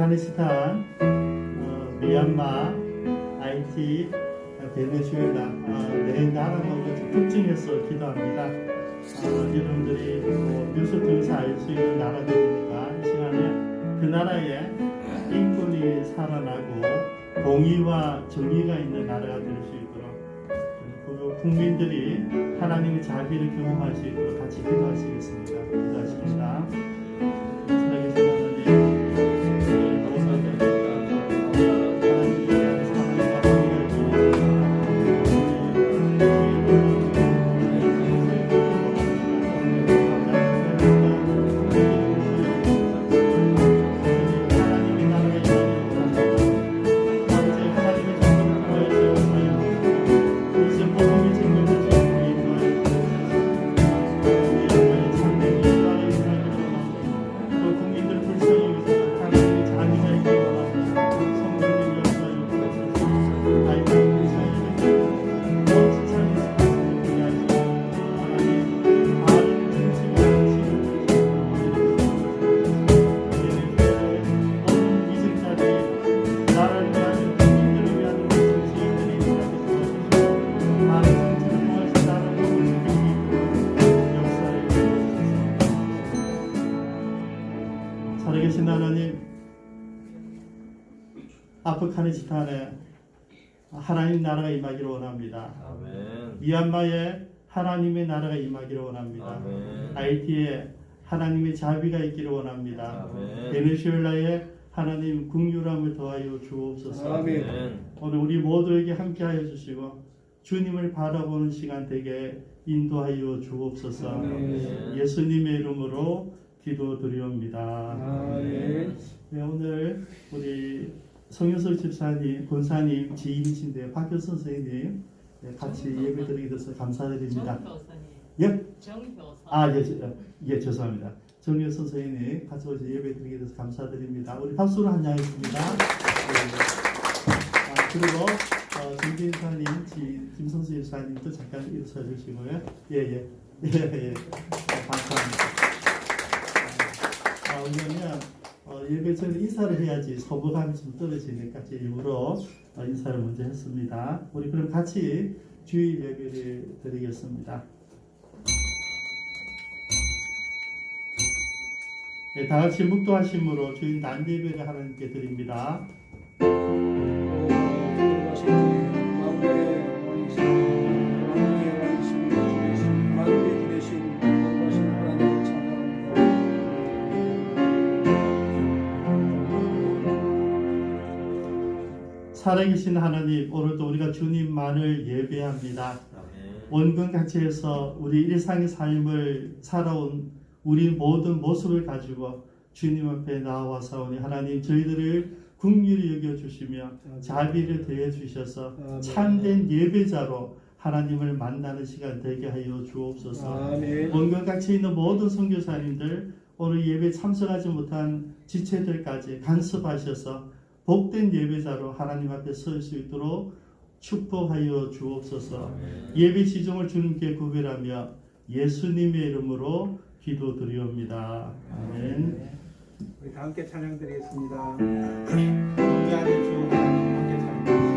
아프가니스탄, 미얀마, 하이티, 베네수엘라 네 나라를 특징해서 기도합니다. 여러분들이 뉴스 통해서 알 수 있는 나라들이니까 이 시간에 그 나라에 인권이 살아나고 공의와 정의가 있는 나라가 될 수 있도록, 그리고 국민들이 하나님의 자비를 경험할 수 있도록 같이 기도하시겠습니다. 기도하십니다. 살아계신 하나님, 아프가니스탄에 하나님 나라가 임하기를 원합니다. 아멘. 미얀마에 하나님의 나라가 임하기를 원합니다. 아멘. 하이티에 하나님의 자비가 있기를 원합니다. 아멘. 베네수엘라에 하나님 긍휼함을 더하여 주옵소서. 아멘. 오늘 우리 모두에게 함께하여 주시고 주님을 바라보는 시간 되게 인도하여 주옵소서. 아멘. 예수님의 이름으로 기도드리옵니다. 아멘. 네, 오늘 우리 성효석 집사님, 권사님 지인이신데 박효선 선생님 같이 예배드리게 돼서 감사드립니다. 예? 정효선. 예, 죄송합니다. 정효선 선생님 같이 오셔서 예배드리게 돼서 감사드립니다. 우리 박수로 한양했습니다. 그리고 정진 사님, 김성수 집사님도 잠깐 일어서 주시고요. 예. 감사합니다. 왜냐면 예배 전에 인사를 해야지 소부감이 좀 떨어지니까 제 일부러 인사를 먼저 했습니다. 우리 그럼 같이 주일 예배를 드리겠습니다. 네, 다 같이 묵도하심으로 주일 난예배를 하나님께 드립니다. 살아계신 하나님, 오늘도 우리가 주님만을 예배합니다. 원근각지에서 우리 일상의 삶을 살아온 우리 모든 모습을 가지고 주님 앞에 나와사오니 하나님 저희들을 긍휼히 여겨주시며 자비를 더해 주셔서 참된 예배자로 하나님을 만나는 시간 되게 하여 주옵소서. 원근각지에 있는 모든 선교사님들 오늘 예배 참석하지 못한 지체들까지 간섭하셔서 복된 예배자로 하나님 앞에 설 수 있도록 축복하여 주옵소서. 예배 지종을 주님께 구별하며 예수님의 이름으로 기도드리옵니다. 아멘. 우리 다 함께 찬양드리겠습니다. 우리 안에 주 하나님 함께 찬양드리겠습니다.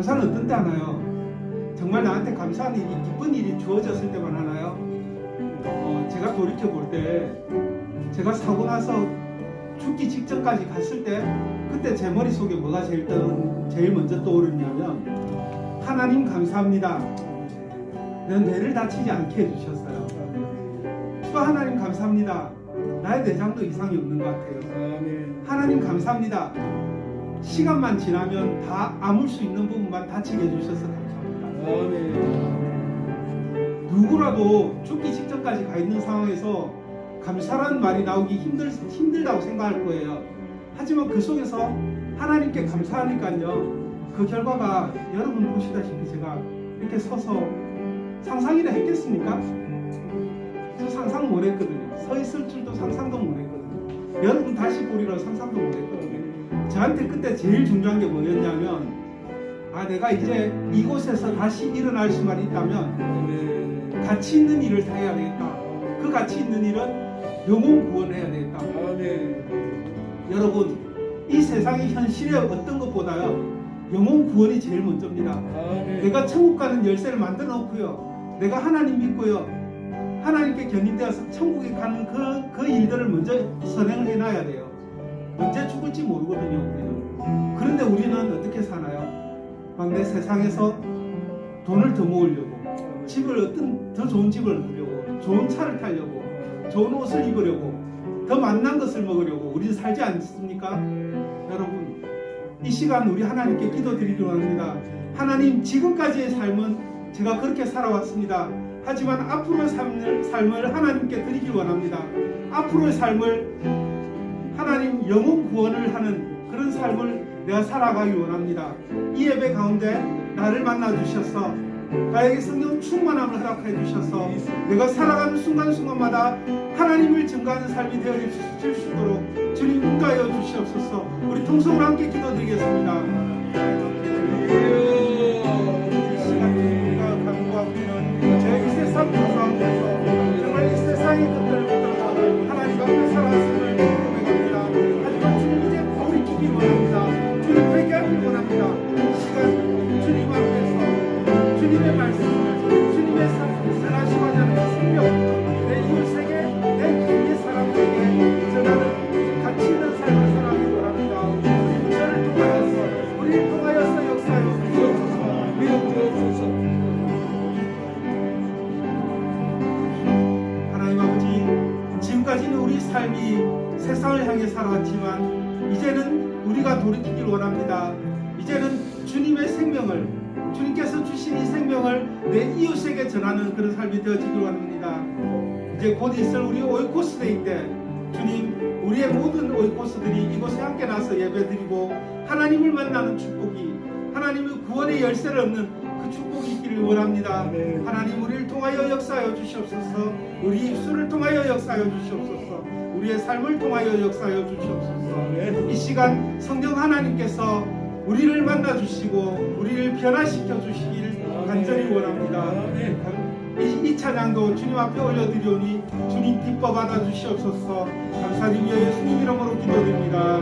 감사는 어떤 때 하나요? 정말 나한테 감사한 일이, 기쁜 일이 주어졌을 때만 하나요? 제가 돌이켜 볼 때, 제가 사고 나서 죽기 직전까지 갔을 때, 그때 제 머릿속에 뭐가 제일 먼저 떠오르냐면, 하나님 감사합니다. 뇌를 다치지 않게 해주셨어요. 또 하나님 감사합니다. 나의 내장도 이상이 없는 것 같아요. 하나님 감사합니다. 시간만 지나면 다 아물 수 있는 부분만 다치게 해주셔서 감사합니다. 누구라도 죽기 직전까지 가 있는 상황에서 감사라는 말이 나오기 힘들다고 생각할 거예요. 하지만 그 속에서 하나님께 감사하니까요. 그 결과가 여러분 보시다시피 제가 이렇게 서서 상상이나 했겠습니까? 저 상상 못 했거든요. 서 있을 줄도 상상도 못 했거든요. 여러분 다시 보리라 상상도 못 했거든요. 저한테 그때 제일 중요한 게 뭐였냐면, 내가 이제 이곳에서 다시 일어날 수만 있다면 가치 있는 일을 다 해야 되겠다. 그 가치 있는 일은 영혼 구원을 해야 되겠다. 여러분, 이 세상의 현실의 어떤 것보다요, 영혼 구원이 제일 먼저입니다. 내가 천국 가는 열쇠를 만들어 놓고요, 내가 하나님 믿고요, 하나님께 견인되어서 천국에 가는 그 일들을 먼저 선행을 해놔야 돼요. 언제 죽을지 모르거든요, 우리는. 그런데 우리는 어떻게 사나요? 막 내 세상에서 돈을 더 모으려고, 집을 더 좋은 집을 얻으려고, 좋은 차를 타려고, 좋은 옷을 입으려고, 더 맛난 것을 먹으려고 우리는 살지 않습니까? 여러분, 이 시간 우리 하나님께 기도드리기로 합니다. 하나님, 지금까지의 삶은 제가 그렇게 살아왔습니다. 하지만 앞으로의 삶을 하나님께 드리기 원합니다. 앞으로의 삶을 하나님 영혼 구원을 하는 그런 삶을 내가 살아가기 원합니다. 이 예배 가운데 나를 만나 주셔서 나에게 성령 충만함을 허락해 주셔서 내가 살아가는 순간순간마다 하나님을 증거하는 삶이 되어 주실 수 있도록 주님 인도하여 주시옵소서. 우리 통성으로 함께 기도드리겠습니다. 이 시간 우리가 간구하고 있는 저희 이 세상 가운데서 정말 이 세상의 것들을 붙들어 하나님 앞에 살아왔음을 고백합니다. 하지만 주님 이제 돌이키기 원합니다. 주님 회개하기 원합니다. 이 시간 주님 앞에서 주님의 말씀을, 주님의 선하시고자 하는 생명, 내 이웃에게, 내 주위의 사람들에게 전하는 가치 있는 삶을 살아가기 원합니다. 우리 저를 통하여서, 우리를 통하여서 역사하여 주옵소서. 하나님 아버지, 지금까지는 우리 삶이 세상을 향해 살아왔지만 이제는 우리가 돌이키길 원합니다. 이제는 주님의 생명을, 주님께서 주신 이 생명을 내 이웃에게 전하는 그런 삶이 되어지길 원합니다. 이제 곧 있을 우리 오이코스데이 때 주님, 우리의 모든 오이코스들이 이곳에 함께 나서 예배드리고 하나님을 만나는 축복이, 하나님의 구원의 열쇠를 얻는 그 축복이 있기를 원합니다. 하나님, 우리를 통하여 역사하여 주시옵소서. 우리 입술을 통하여 역사하여 주시옵소서. 우리의 삶을 통하여 역사하여 주시옵소서. 이 시간 성령 하나님께서 우리를 만나 주시고 우리를 변화시켜 주시길 간절히 원합니다. 이 찬양도 주님 앞에 올려드리오니 주님 기뻐 받아 주시옵소서. 감사드리며 예수님 이름으로 기도드립니다.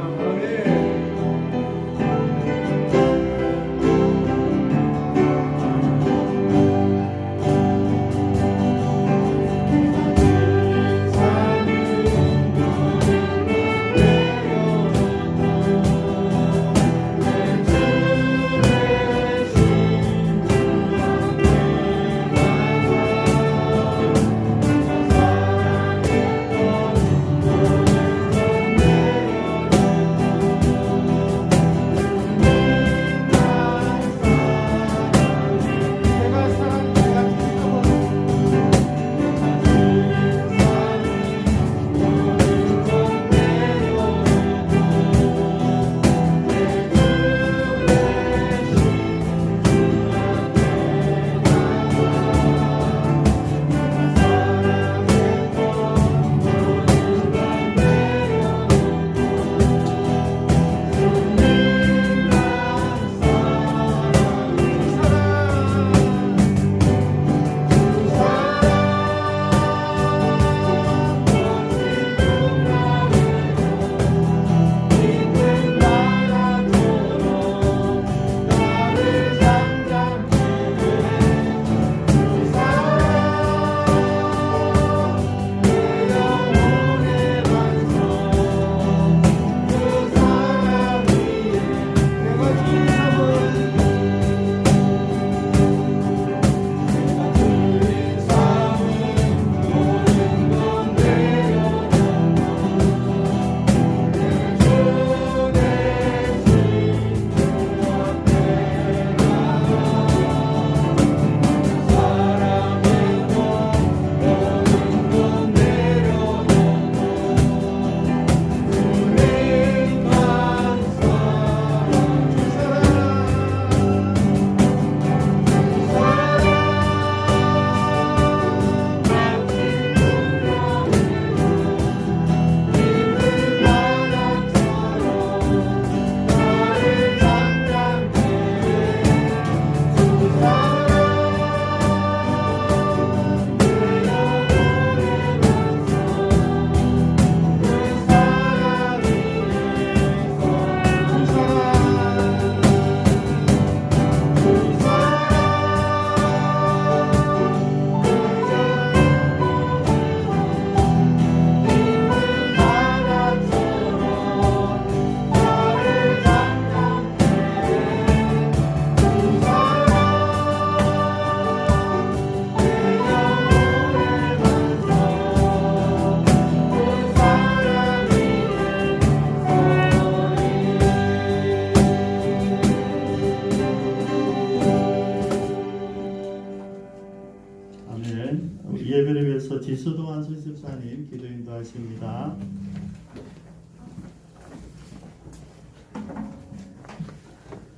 이어서 지수동안 수집사님 기도 인도하십니다.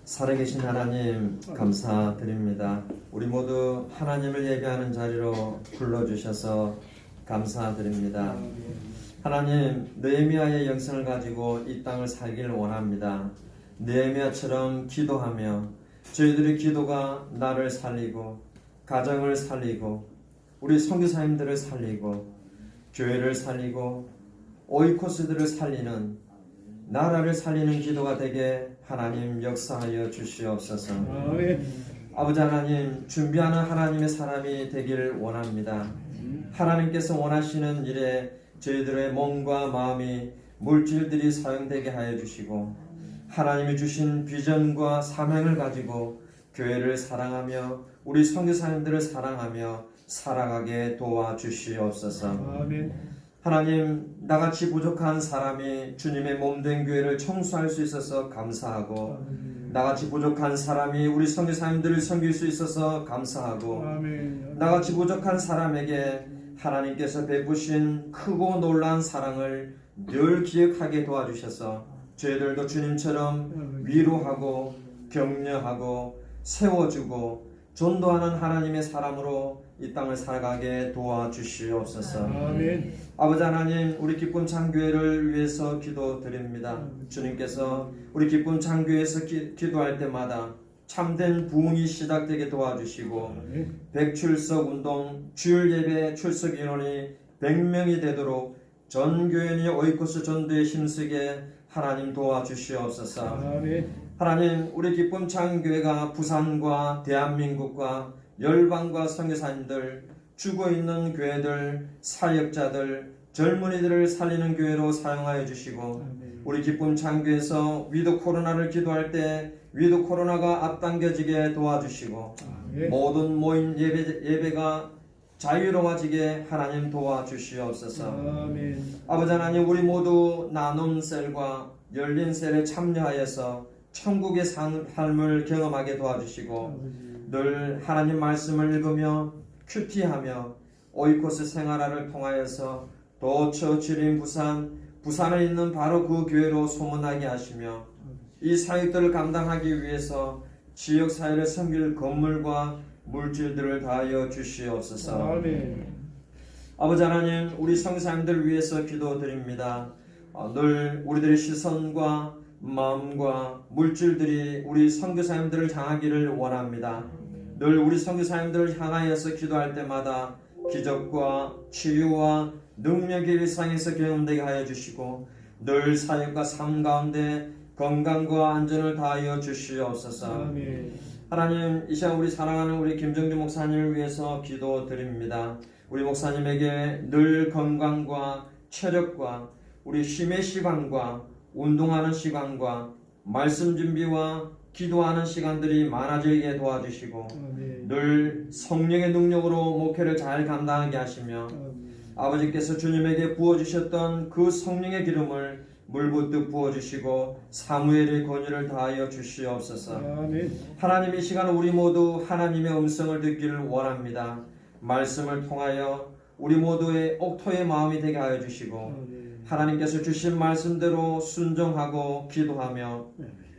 살아계신 하나님 감사드립니다. 우리 모두 하나님을 예배하는 자리로 불러주셔서 감사드립니다. 하나님, 느헤미야의 영성을 가지고 이 땅을 살기를 원합니다. 느헤미야처럼 기도하며 저희들의 기도가 나를 살리고 가정을 살리고 우리 선교사님들을 살리고 교회를 살리고 오이코스들을 살리는 나라를 살리는 기도가 되게 하나님 역사하여 주시옵소서. 아버지 하나님, 준비하는 하나님의 사람이 되기를 원합니다. 하나님께서 원하시는 일에 저희들의 몸과 마음이 물질들이 사용되게 하여 주시고 하나님이 주신 비전과 사명을 가지고 교회를 사랑하며 우리 선교사님들을 사랑하며 살아가게 도와주시옵소서. 아멘. 하나님, 나같이 부족한 사람이 주님의 몸된 교회를 청소할 수 있어서 감사하고 나같이 부족한 사람이 우리 선교사님들을 섬길 수 있어서 감사하고 나같이 부족한 사람에게 하나님께서 베푸신 크고 놀라운 사랑을 늘 기억하게 도와주셔서 저희들도 주님처럼 위로하고 격려하고 세워주고 전도하는 하나님의 사람으로 이 땅을 살아가게 도와주시옵소서. 아멘. 아버지 하나님, 우리 기쁨 창교회를 위해서 기도드립니다. 주님께서 우리 기쁨 창교회에서 기도할 때마다 참된 부흥이 시작되게 도와주시고 백출석 운동 주일 예배 출석 인원이 100명이 되도록 전 교인이 오이코스 전도에 힘쓰게 하나님 도와주시옵소서. 아멘. 하나님, 우리 기쁨 창교회가 부산과 대한민국과 열방과 선교사님들, 죽어있는 교회들, 사역자들, 젊은이들을 살리는 교회로 사용하여 주시고 우리 기쁨 창교회에서 위드 코로나를 기도할 때 위드 코로나가 앞당겨지게 도와주시고 모든 모임 예배가 자유로워지게 하나님 도와주시옵소서. 아멘. 아버지 하나님, 우리 모두 나눔 셀과 열린 셀에 참여하여서 천국의 삶을 경험하게 도와주시고 늘 하나님 말씀을 읽으며 큐티하며 오이코스 생활화를 통하여서 도처 지린 부산에 있는 바로 그 교회로 소문나게 하시며 이 사역들을 감당하기 위해서 지역 사회를 섬길 건물과 물질들을 다하여 주시옵소서. 아멘. 아버지 하나님, 우리 성사님들 위해서 기도드립니다. 늘 우리들의 시선과 마음과 물질들이 우리 선교사님들을 향하기를 원합니다. 늘 우리 선교사님들을 향하여서 기도할 때마다 기적과 치유와 능력의 일상에서 경험되게 하여 주시고 늘 사역과 삶 가운데 건강과 안전을 다하여 주시옵소서. 아멘. 하나님, 이 시간 우리 사랑하는 우리 김정주 목사님을 위해서 기도드립니다. 우리 목사님에게 늘 건강과 체력과 우리 쉼의 시간과 운동하는 시간과 말씀 준비와 기도하는 시간들이 많아지게 도와주시고 아멘. 늘 성령의 능력으로 목회를 잘 감당하게 하시며 아버지께서 주님에게 부어주셨던 그 성령의 기름을 물붓듯 부어주시고 사무엘의 권위를 다하여 주시옵소서. 아멘. 하나님, 이 시간 우리 모두 하나님의 음성을 듣기를 원합니다. 말씀을 통하여 우리 모두의 옥토의 마음이 되게 하여 주시고 아멘. 하나님께서 주신 말씀대로 순종하고 기도하며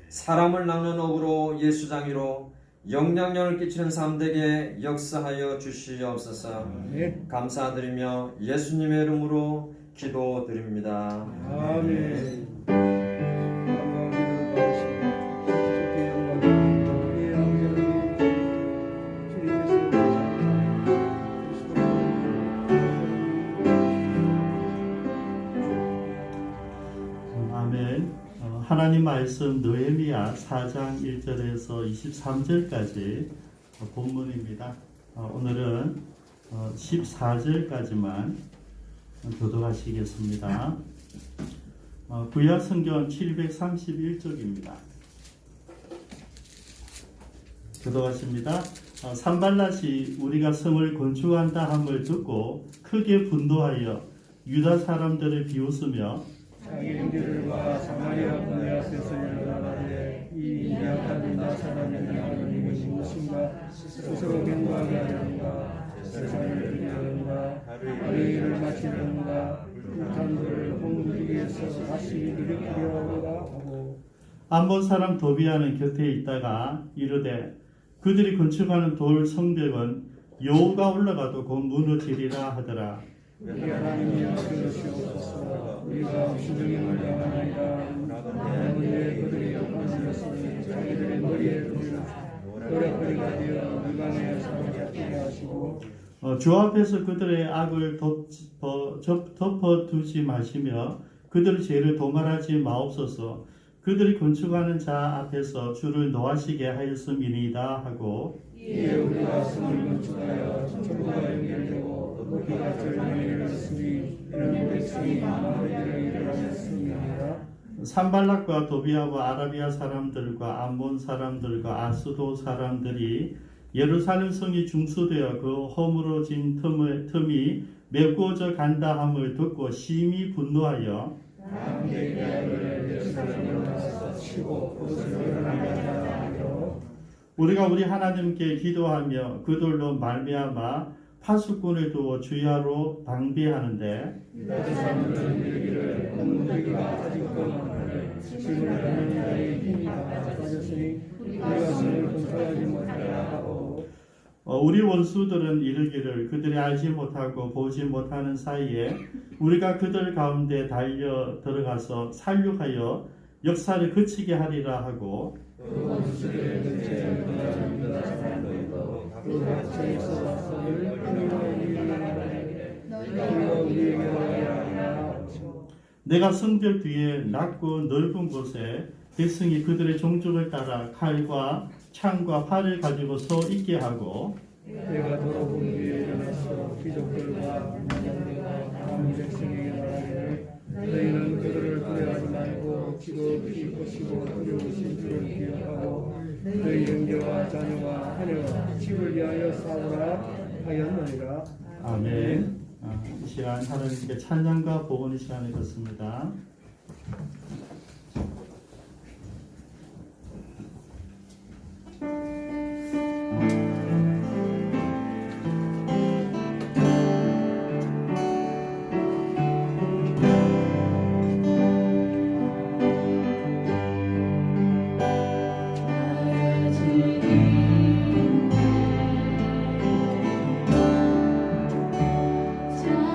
사람을 낚는 어부로 예수장이로 영향력을 끼치는 삶 되게 역사하여 주시옵소서. 아멘. 감사드리며 예수님의 이름으로 기도드립니다. 아멘. 아멘. 하나님 말씀 느헤미야 4장 1절에서 23절까지 본문입니다. 오늘은 14절까지만 교독하시겠습니다. 구약 성경 731쪽입니다. 교독하십니다. 산발랏이 우리가 성을 건축한다 함을 듣고 크게 분노하여 유다 사람들을 비웃으며 자기 형제들과 사마리아 군대 앞에서 일어나는데 이 미약한 유다 사람의 하나님이 무엇인가 스스로 경고하게 하려는가 세상을 드리려는가 하루의 일을 마치려는가 불탄 돌을 홍두리에서 다시 일으키려 하고자 하고 암몬 사람 도비아는 곁에 있다가 이르되 그들이 건축하는 돌 성벽은 여호가 올라가도 곧 무너지리라 하더라. 우리 하나님이여 들으시옵소서. 우리가 주님을 향하나이다. 우리의 그들이 욕한 것을 자기들의 머리에 노략거리가 되어 미간에 사로잡히게 하시고 주 앞에서 그들의 악을 덮어두지 마시며 그들의 죄를 도말하지 마옵소서. 그들이 건축하는 자 앞에서 주를 노하시게 하였음이니이다 하고 이에 우리가 성을 건축하여 천국과 연결되고 높이가 절반에 이르렀으니 이런 백성이 마음에 이르렀습니다. 산발락과 도비아와 아라비아 사람들과 암몬 사람들과 아스도 사람들이 예루살렘 성이 중수되어 그 허물어진 틈이 메꾸어져 간다 함을 듣고 심히 분노하여 우리가 우리 하나님께 기도하며 그들로 말미암아 파수꾼을 두어 주야로 방비하는데 우리 원수들은 이르기를 그들이 알지 못하고 보지 못하는 사이에 우리가 그들 가운데 달려 들어가서 살육하여 역사를 그치게 하리라 하고 내가 성벽 뒤에 낮고 넓은 곳에 백성이 그들의 종족을 따라 칼과 창과 활을 가지고 서 있게 하고 내가 돌아본 뒤에 일어나서 귀족들과 남자들과 한 백성에게 말하기를 너희는 그들을 두려워하지 말고 기도하실 것이고 두려우신 줄을 기억하고 너희 형제와 자녀와 하녀와 집을 위하여 싸우라 하였느니라. 아멘. 이 시간 하나님께 찬양과 복원의 시간을 갖습니다.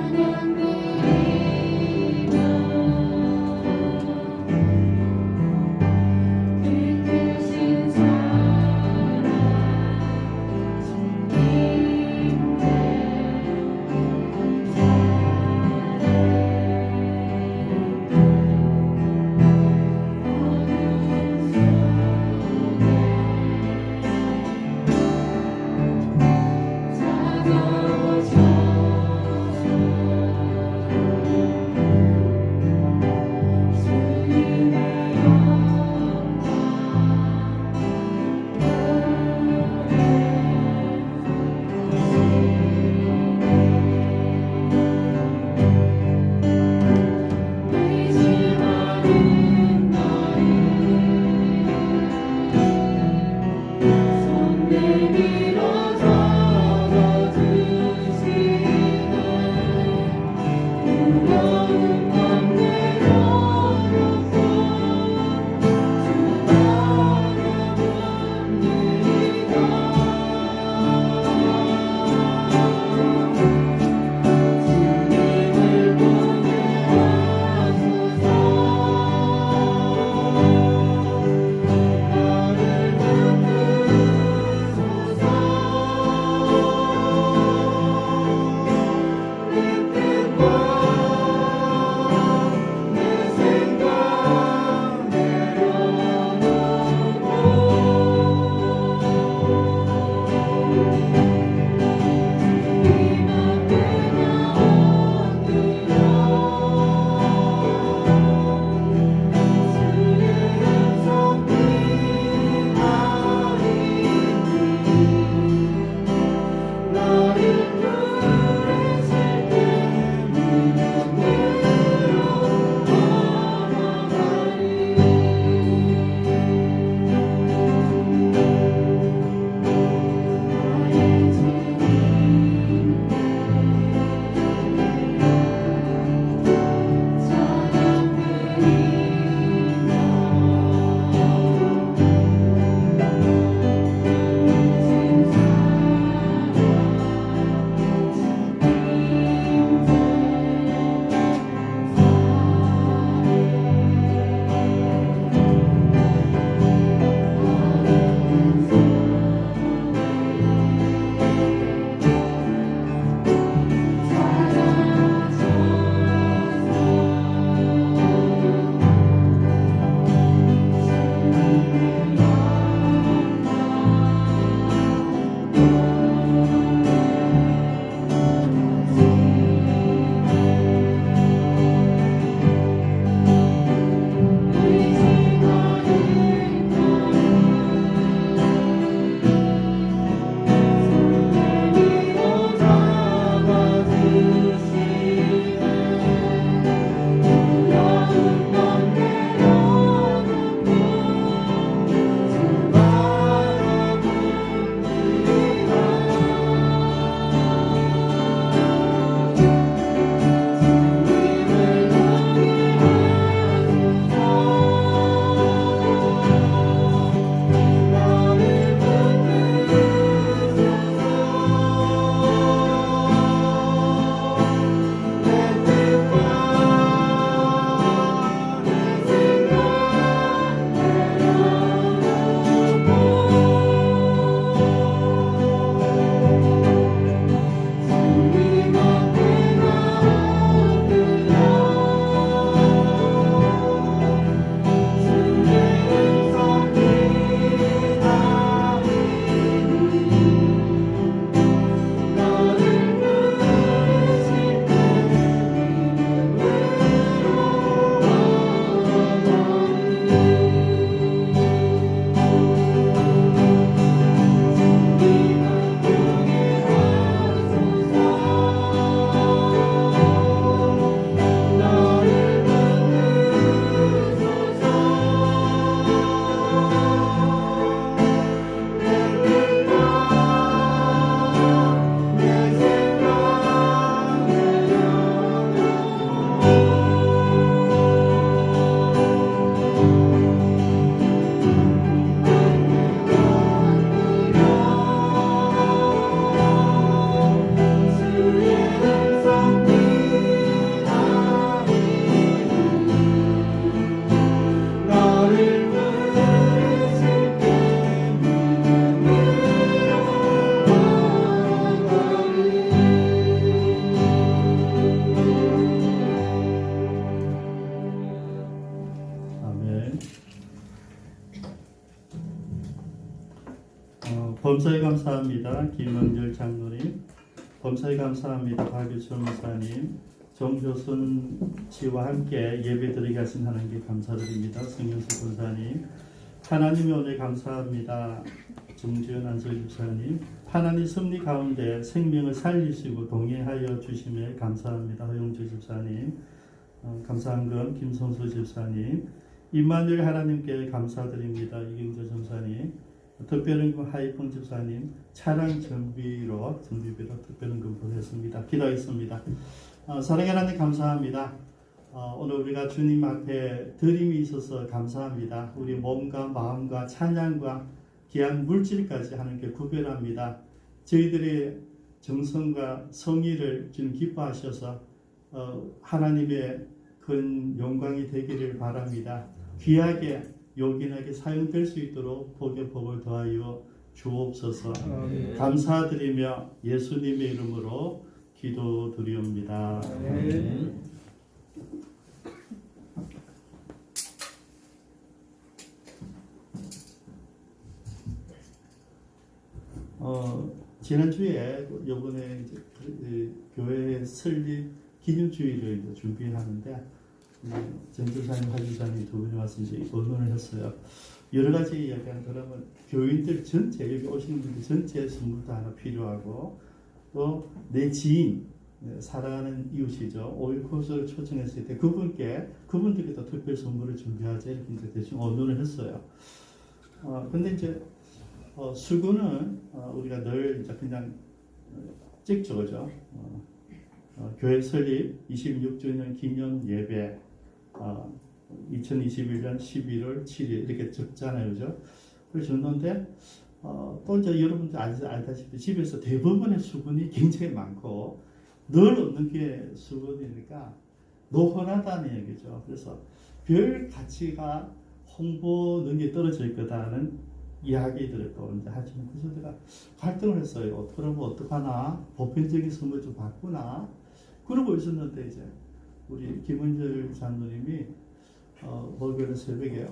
찬양 드리며 범사에 감사합니다. 김원결 장로님, 범사에 감사합니다. 박유철 목사님, 정효순 씨와 함께 예배드리게 하신 하나님께 감사드립니다. 성윤수 권사님, 하나님의 은혜 감사합니다. 정지현 안소희 집사님, 하나님 섭리 가운데 생명을 살리시고 동행하여 주심에 감사합니다. 허용주 집사님, 감사한금 김성수 집사님, 임마누엘 하나님께 감사드립니다. 이경재 전사님, 특별은금 하이펑 집사님, 차량 정비비로 특별은금 보냈습니다. 기도하겠습니다. 사랑의 하나님 감사합니다. 오늘 우리가 주님 앞에 드림이 있어서 감사합니다. 우리 몸과 마음과 찬양과 귀한 물질까지 하나님께 구별합니다. 저희들의 정성과 성의를 주님 기뻐하셔서 하나님의 큰 영광이 되기를 바랍니다. 귀하게 요긴하게 사용될 수 있도록 복의 복을 더하여 주옵소서. 감사드리며 예수님의 이름으로 기도드리옵니다. 지난주에 요번에 이제 교회 설립 기념주의를 이제 준비하는데 전도사님, 하주사님 두 분이 와서 이제 의논을 했어요. 여러 가지 이야기한 그러면 교인들 전체, 여기 오시는 분들 전체 선물도 하나 필요하고 또 내 지인, 사랑하는 이웃이죠. 오일 코스를 초청했을 때 그분들께도 특별 선물을 준비하자 이렇게 이제 대충 의논을 했어요. 근데 이제 수고는 우리가 늘 이제 그냥 찍죠, 그죠? 교회 설립 26주년 기념 예배 2021년 11월 7일 이렇게 적잖아요, 그죠? 그래서 줬는데 또 이제 여러분들 알다시피 집에서 대부분의 수분이 굉장히 많고 늘 얻는 게 수분이니까 노헌하다는 얘기죠. 그래서 별 가치가 홍보 능력이 떨어질 거다는 이야기들을 또 이제 하지만 그래서 내가 갈등을 했어요. 그러면 어떡하나 보편적인 선물 좀 받구나 그러고 있었는데 이제 우리 김은절 장로님이 목요일 새벽에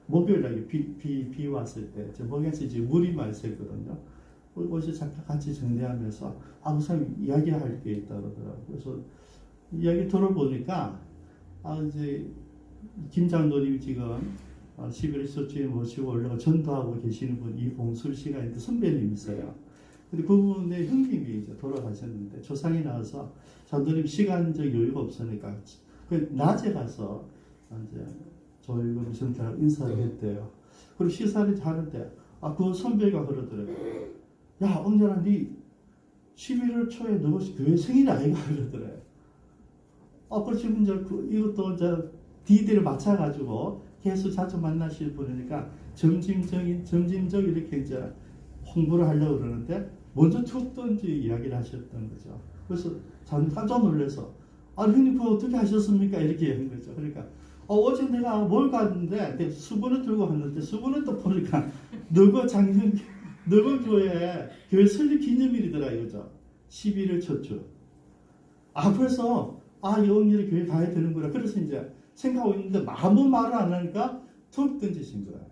목요일날 비 왔을 때 제 목에서 이제 물이 많이 샜거든요. 그래서 잠깐 같이 정리하면서 목사님 이야기할 게 있다 그러더라고요. 그래서 이야기 들어보니까 이제 김 장로님이 지금 11일 수주에 모시고 올라가 전도하고 계시는 분 이봉술 씨가 있는데 선배님이세요. 근데 그분의 형님이 이제 돌아가셨는데 조상이 나와서 장로님 시간적 여유가 없으니까 그 낮에 가서 이제 조일금 전사 인사를 했대요. 그리고 시사를 하는데 그 선배가 그러더래요. 야, 언제나 네 11월 초에 너 교회 생일 아이가 그러더래요. 그렇지 이제 이것도 이제 디데이를 맞춰가지고 계속 자주 만나실 분이니까 점진적 이렇게 이제 홍보를 하려고 그러는데 먼저 툭 던지 이야기를 하셨던 거죠. 그래서 저는 깜짝 놀라서 형님 그거 어떻게 하셨습니까? 이렇게 한 거죠. 그러니까 어제 내가 뭘 갔는데 수건을 들고 갔는데 수건을 또 보니까 너거 교회 설립 기념일이더라 이거죠. 11월 첫 주. 그래서 영일이 교회 가야 되는구나. 그래서 이제 생각하고 있는데 아무 말을 안 하니까 툭 던지신 거예요.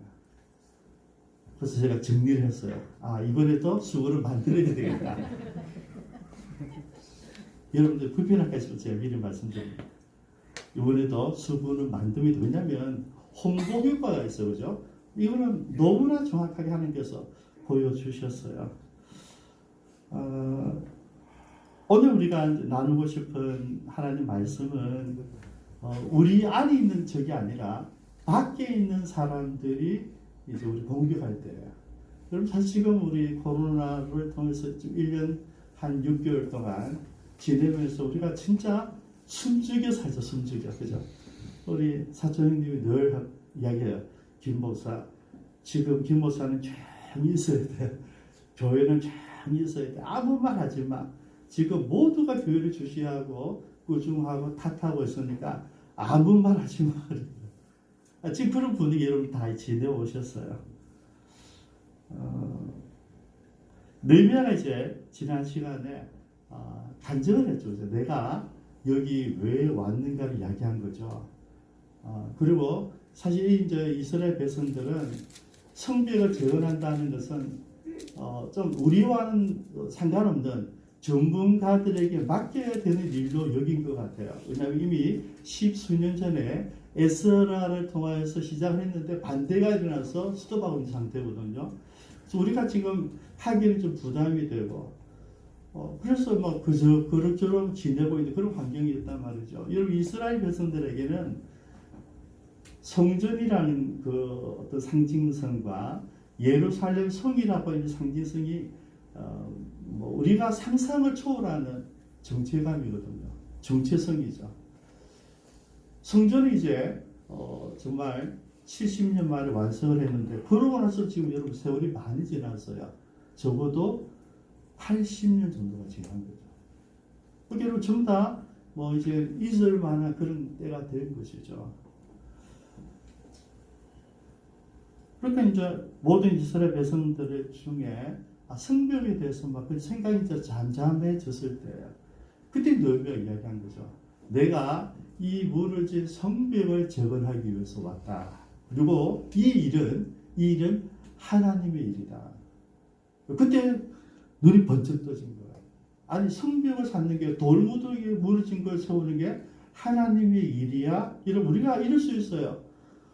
그래서 제가 정리를 했어요. 이번에도 수건을 만들어야 되겠다. 여러분들 불편할까지도 제가 미리 말씀드립니다. 이번에도 수건을 만들면 돼. 왜냐하면 홍보 효과가 있어요. 그죠? 이거는 너무나 정확하게 하나님께서 보여주셨어요. 오늘 우리가 나누고 싶은 하나님 말씀은 우리 안에 있는 적이 아니라 밖에 있는 사람들이 이제 우리 공격할 때예요. 여러분 사실 지금 우리 코로나를 통해서 지금 1년 한 6개월 동안 지내면서 우리가 진짜 숨죽여 살죠. 숨죽여. 그죠? 우리 사촌 형님이 늘 이야기해요. 김 목사, 지금 김 목사는 조용히 있어야 돼. 교회는 조용히 있어야 돼. 아무 말 하지 마. 지금 모두가 교회를 주시하고 꾸중하고 탓하고 있으니까 아무 말 하지 마. 지금 그런 분위기 여러분 다 지내오셨어요. 느헤미야가 이제 지난 시간에 간증을 했죠. 내가 여기 왜 왔는가를 이야기한 거죠. 그리고 사실 이제 이스라엘 백성들은 성벽을 재건한다는 것은 좀 우리와는 상관없는 전문가들에게 맡겨야 되는 일로 여긴 것 같아요. 왜냐하면 이미 10수년 전에 에스라를 통하여서 시작을 했는데 반대가 일어나서 스톱하고 있는 상태거든요. 그래서 우리가 지금 하기는 좀 부담이 되고 그래서 뭐 그럭저럭 지내고 있는 그런 환경이었단 말이죠. 여러분 이스라엘 백성들에게는 성전이라는 그 어떤 상징성과 예루살렘 성이라고 하는 상징성이 뭐 우리가 상상을 초월하는 정체감이거든요. 정체성이죠. 성전이 이제 정말 70년 만에 완성을 했는데 그러고 나서 지금 여러분 세월이 많이 지났어요. 적어도 80년 정도가 지난 거죠. 여러분 전부 다 뭐 이제 잊을 만한 그런 때가 된 것이죠. 그러니까 이제 모든 이스라엘 백성들 중에 성벽에 대해서 막 그 생각이 이제 잠잠해졌을 때 그때 너희가 이야기한 거죠. 내가 이 무너진 성벽을 재건하기 위해서 왔다. 그리고 이 일은 하나님의 일이다. 그때 눈이 번쩍 떠진 거예요. 아니 성벽을 쌓는 게 돌무더기에 무너진 걸 세우는 게 하나님의 일이야? 이런 우리가 이럴 수 있어요.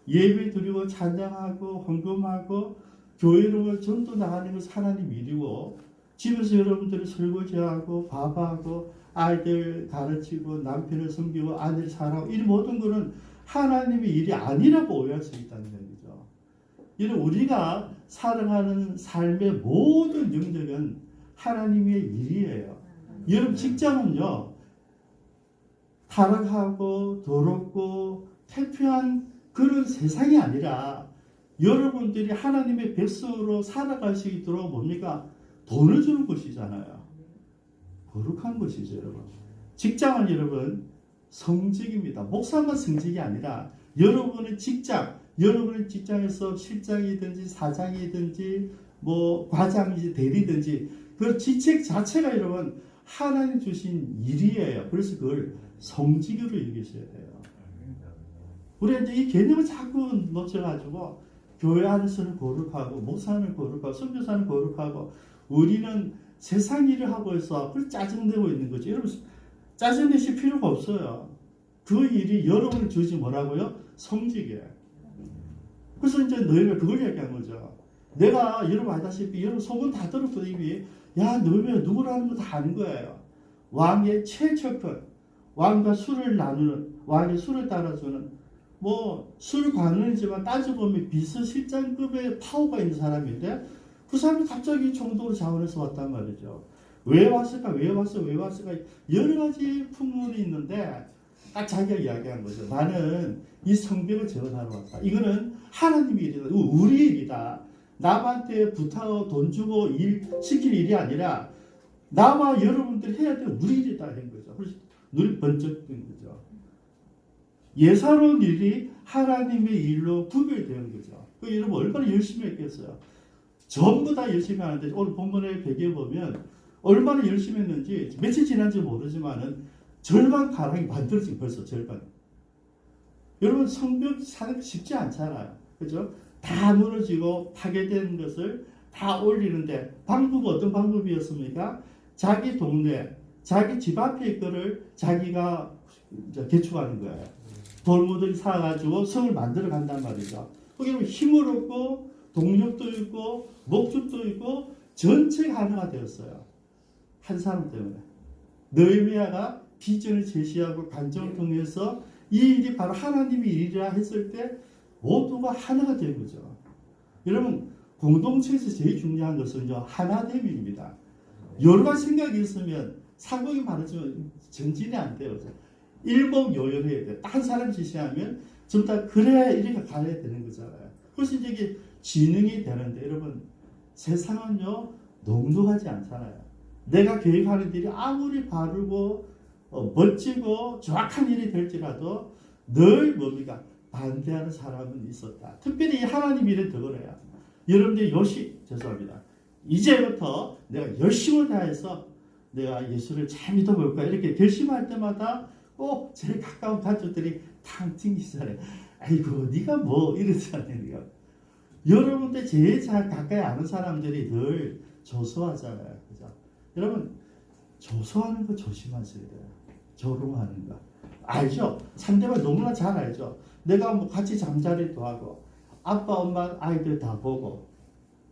예배 드리고 찬양하고 헌금하고 교회로 전도 나가는 것은 하나님 일이고 집에서 여러분들이 설거지하고 밥하고 아이들 가르치고 남편을 섬기고 아들 사랑하고 이 모든 것은 하나님의 일이 아니라고 오해할 수 있다는 얘기죠. 이런 우리가 살아가는 삶의 모든 영역은 하나님의 일이에요. 여러분 직장은요 타락하고 더럽고 태폐한 그런 세상이 아니라 여러분들이 하나님의 백성으로 살아갈 수 있도록 뭡니까? 돈을 주는 것이잖아요. 거룩한 것이죠, 여러분. 직장은 여러분 성직입니다. 목사만 성직이 아니라 여러분의 직장에서 실장이든지 사장이든지 뭐 과장이든지 대리든지 그 직책 자체가 여러분 하나님 주신 일이에요. 그래서 그걸 성직으로 여기셔야 돼요. 우리가 이제 이 개념을 자꾸 놓쳐가지고 교회 안에서는 거룩하고 목사는 거룩하고 선교사는 거룩하고 우리는 세상 일을 하고 있어 그걸 짜증내고 있는 거죠. 여러분 짜증내실 필요가 없어요. 그 일이 여러분을 주지 뭐라고요? 성직이에요. 그래서 이제 너희가 그걸 얘기한 거죠. 내가 여러분 알다시피 여러분 소문 다 들었어 이미. 야 너희가 누구라는 거 다 아는 거예요. 왕의 최측근 왕과 술을 나누는 왕의 술을 따라주는 뭐 술 관원이지만 따져보면 비서실장급의 파워가 있는 사람인데 그 사람이 갑자기 총독으로 자원해서 왔단 말이죠. 왜 왔을까? 여러 가지 풍문이 있는데 딱 자기가 이야기한 거죠. 나는 이 성벽을 재건하러 왔다. 이거는 하나님의 일이다. 우리의 일이다. 남한테 부탁하고 돈 주고 일 시킬 일이 아니라 나와 여러분들이 해야 될 우리 일이다 한 거죠. 그래서 눈이 번쩍 뜬 거죠. 예사로운 일이 하나님의 일로 구별되는 거죠. 여러분 얼마나 열심히 했겠어요. 전부 다 열심히 하는데 오늘 본문의 배경에 보면 얼마나 열심히 했는지 며칠 지난지 모르지만은 절반 가량이 만들어진 벌써 절반. 여러분 성벽 사는 게 쉽지 않잖아요. 그죠? 다 무너지고 파괴된 것을 다 올리는데 방법은 어떤 방법이었습니까? 자기 동네, 자기 집 앞에 거를 자기가 개축하는 거예요. 돌무더기 사가지고 성을 만들어 간단 말이죠. 거기 힘을 얻고 동력도 있고 목줄도 있고 전체가 하나가 되었어요. 한 사람 때문에. 느헤미야가 비전을 제시하고 간증을 통해서 이 일이 바로 하나님의 일이라 했을 때 모두가 하나가 된 거죠. 여러분 공동체에서 제일 중요한 것은 하나됨입니다. 여러 가지 생각이 있으면 상황이 많아지면 전진이 안 돼요. 일목요연해야 돼요. 한 사람 지시하면 전부 다 그래야 이렇게 가야 되는 거잖아요. 그래서 이제 이게 진흥이 되는데 여러분 세상은요 넉넉하지 않잖아요. 내가 계획하는 일이 아무리 바르고 멋지고 정확한 일이 될지라도 늘 뭡니까? 반대하는 사람은 있었다. 특별히 하나님 일은 더 그래요. 여러분들이 죄송합니다. 이제부터 내가 열심을 다해서 내가 예수를 잘 믿어볼까 이렇게 결심할 때마다 꼭 제일 가까운 가족들이 탕 튕기시잖아요. 아이고 네가 뭐 이러잖아요. 여러분들 제일 잘 가까이 아는 사람들이 늘 조소하잖아요. 그죠? 여러분, 조소하는 거 조심하셔야 돼요. 조롱하는 거. 알죠? 상대방 너무나 잘 알죠? 내가 뭐 같이 잠자리도 하고, 아빠, 엄마, 아이들 다 보고,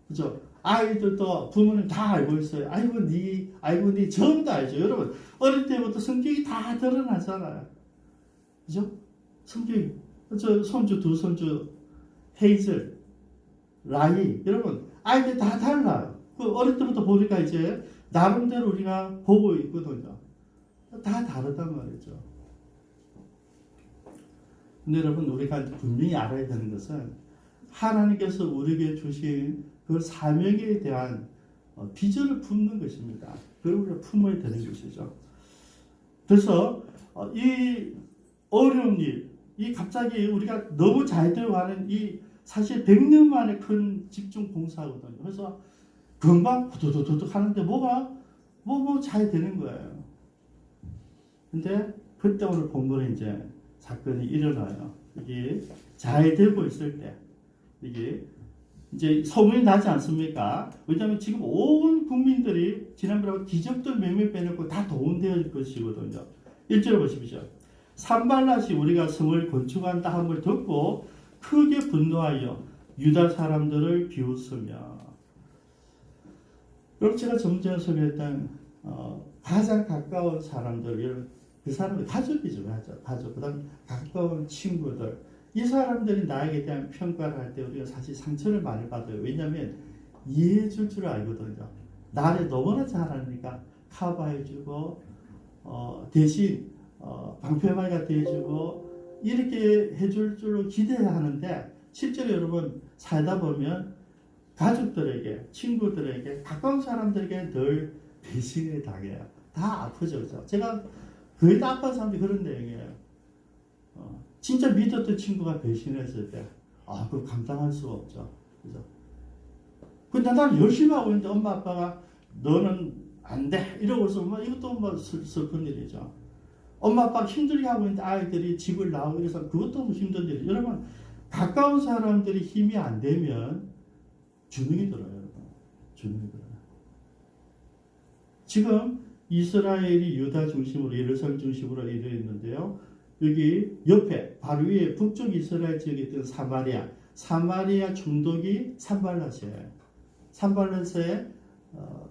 그죠? 아이들도 부모님 다 알고 있어요. 알고 니 전부 다 알죠. 여러분, 어릴 때부터 성격이 다 드러나잖아요. 그죠? 성격이. 저 손주, 두 손주, 헤이즐, 라이, 여러분, 아이들 다 달라요. 그 어릴 때부터 보니까 이제 나름대로 우리가 보고 있거든요. 다 다르단 말이죠. 근데 여러분, 우리가 분명히 알아야 되는 것은 하나님께서 우리에게 주신 그 사명에 대한 비전을 품는 것입니다. 그걸 우리가 품어야 되는 것이죠. 그래서 이 어려운 일, 이 갑자기 우리가 너무 잘 되어가는 이 사실 100년 만에 큰 집중 공사거든요. 그래서 금방 후두두둑 하는데 뭐가 잘 되는 거예요. 근데 그때 오늘 본문에 이제 사건이 일어나요. 이게 잘 되고 있을 때 이게 이제 소문이 나지 않습니까? 왜냐하면 지금 온 국민들이 지난번에 기적들 몇몇 빼놓고 다 도움되어 것이거든요. 1절 보십시오. 산발랏이 우리가 성을 건축한다 함을 듣고 크게 분노하여 유다 사람들을 비웃으며, 그럼 제가 좀 전에 소개했던 가장 가까운 사람들, 그 사람들 가족이죠. 가족. 그 다음 가까운 친구들, 이 사람들이 나에게 대한 평가를 할 때 우리가 사실 상처를 많이 받아요. 왜냐하면 이해해 줄 줄 알거든요. 나를 너무나 잘 아니까 커버해 주고 대신 방패막이가 돼주고 이렇게 해줄 줄로 기대하는데, 실제로 여러분 살다 보면 가족들에게, 친구들에게, 가까운 사람들에게 늘 배신을 당해요. 다 아프죠. 그렇죠? 제가 거의 다 아픈 사람들이 그런 내용이에요. 진짜 믿었던 친구가 배신했을 때, 그걸 감당할 수가 없죠. 그죠? 근데 난 열심히 하고 있는데 엄마 아빠가 너는 안 돼 이러고서 이것도 슬픈 일이죠. 엄마 아빠가 힘들게 하고 있는데 아이들이 집을 나오기 위해서 그것도 힘든 일이죠. 여러분, 가까운 사람들이 힘이 안 되면 주눅이 들어요. 여러분. 주눅이 들어요. 지금 이스라엘이 유다 중심으로, 예루살렘 중심으로 이루어졌는데요. 여기 옆에 바로 위에 북쪽 이스라엘 지역에 있던 사마리아 총독이 산발랏이에요. 산발랏의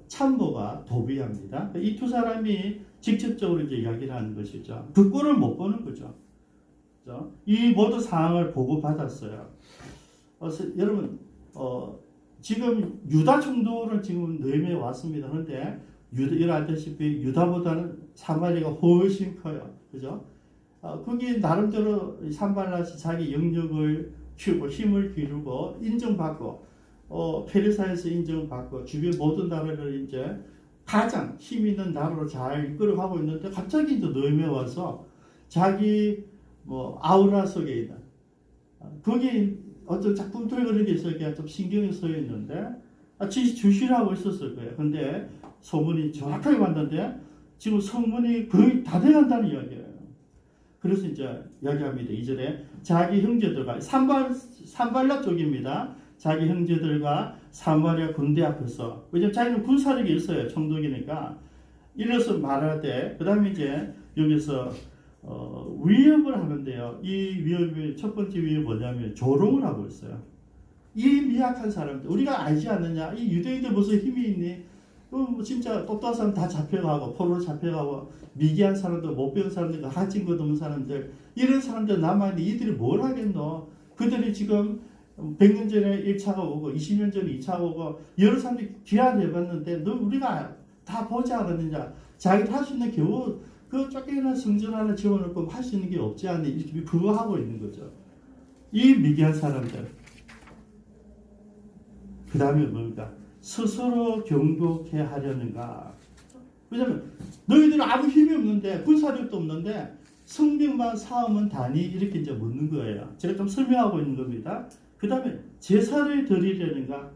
참모가 도비아입니다. 이 두 사람이 직접적으로 이제 이야기를 하는 것이죠. 그 꼴을 못 보는 거죠. 그렇죠? 이 모든 상황을 보고 받았어요. 여러분, 지금 유다 총독은 지금 너희에 왔습니다. 그런데 여러분 알다시피 유다보다는 사마리아가 훨씬 커요. 그죠? 거기 나름대로 산발랏이 자기 영역을 키우고 힘을 기르고 인정받고 페르사에서 인정받고 주변 모든 나라를 이제 가장 힘 있는 나라로 잘 이끌어가고 있는데, 갑자기 이제 너희에 와서 자기 아우라 속에 있는 거기 어떤 작품들 그런 게 있어서 좀 신경이 쓰여 있는데 주시라고 있었을 거예요. 근데 소문이 정확하게 왔는데 지금 성문이 거의 다 돼간다는 이야기예요. 그래서 이제 이야기합니다. 2절에 자기 형제들과 산발랏 쪽입니다. 자기 형제들과 사마리아 군대 앞에서, 왜냐면 자기는 군사력이 있어요. 총독이니까. 이래서 말할 때, 그 다음에 이제 여기서 위협을 하는데요. 이 위협의 첫 번째 위협이 뭐냐면 조롱을 하고 있어요. 이 미약한 사람들, 우리가 알지 않느냐? 이 유대인들 무슨 힘이 있니? 진짜 똑똑한 사람 다 잡혀가고, 포로로 잡혀가고, 미개한 사람들, 못 배운 사람들, 가진 것 없는 사람들, 이런 사람들 남아있는데 이들이 뭘 하겠노? 그들이 지금 100년 전에 1차가 오고 20년 전에 2차가 오고 여러 사람들이 기한을 해봤는데 우리가 다 보지 않았느냐? 자기들 할 수 있는 겨우 그 쫓겨난 성전 하나 지어놓고 할 수 있는 게 없지 않니? 이렇게 그거 하고 있는 거죠. 이 미개한 사람들. 그 다음에 뭡니까? 스스로 경고케 하려는가? 왜냐면 너희들은 아무 힘이 없는데, 군사력도 없는데 성벽만 쌓으면 다니? 이렇게 이제 묻는 거예요. 제가 좀 설명하고 있는 겁니다. 그 다음에 제사를 드리려는가?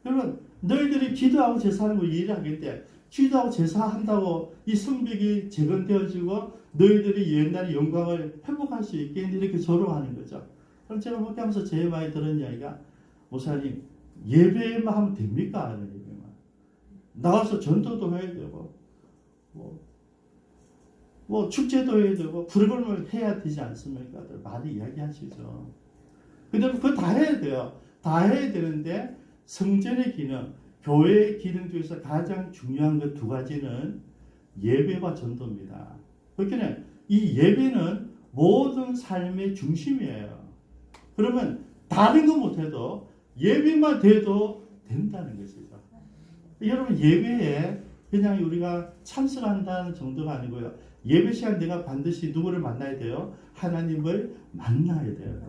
그러면 너희들이 기도하고 제사하는 걸 이해를 하겠대. 기도하고 제사한다고 이 성벽이 재건되어지고 너희들이 옛날의 영광을 회복할 수 있겠니? 이렇게 조롱하는 거죠. 그럼 제가 그렇게 하면서 제일 많이 들은 이야기가, 목사님 예배만 하면 됩니까? 하는 얘기만. 나가서 전도도 해야 되고 뭐 축제도 해야 되고 프로그램을 해야 되지 않습니까? 많이 이야기하시죠. 근데 그거 다 해야 돼요. 다 해야 되는데 성전의 기능, 교회의 기능 중에서 가장 중요한 것 두 가지는 예배와 전도입니다. 그러니까 이 예배는 모든 삶의 중심이에요. 그러면 다른 거 못해도 예배만 돼도 된다는 것이죠. 여러분 예배에 그냥 우리가 참석한다는 정도가 아니고요. 예배 시간 내가 반드시 누구를 만나야 돼요? 하나님을 만나야 돼요.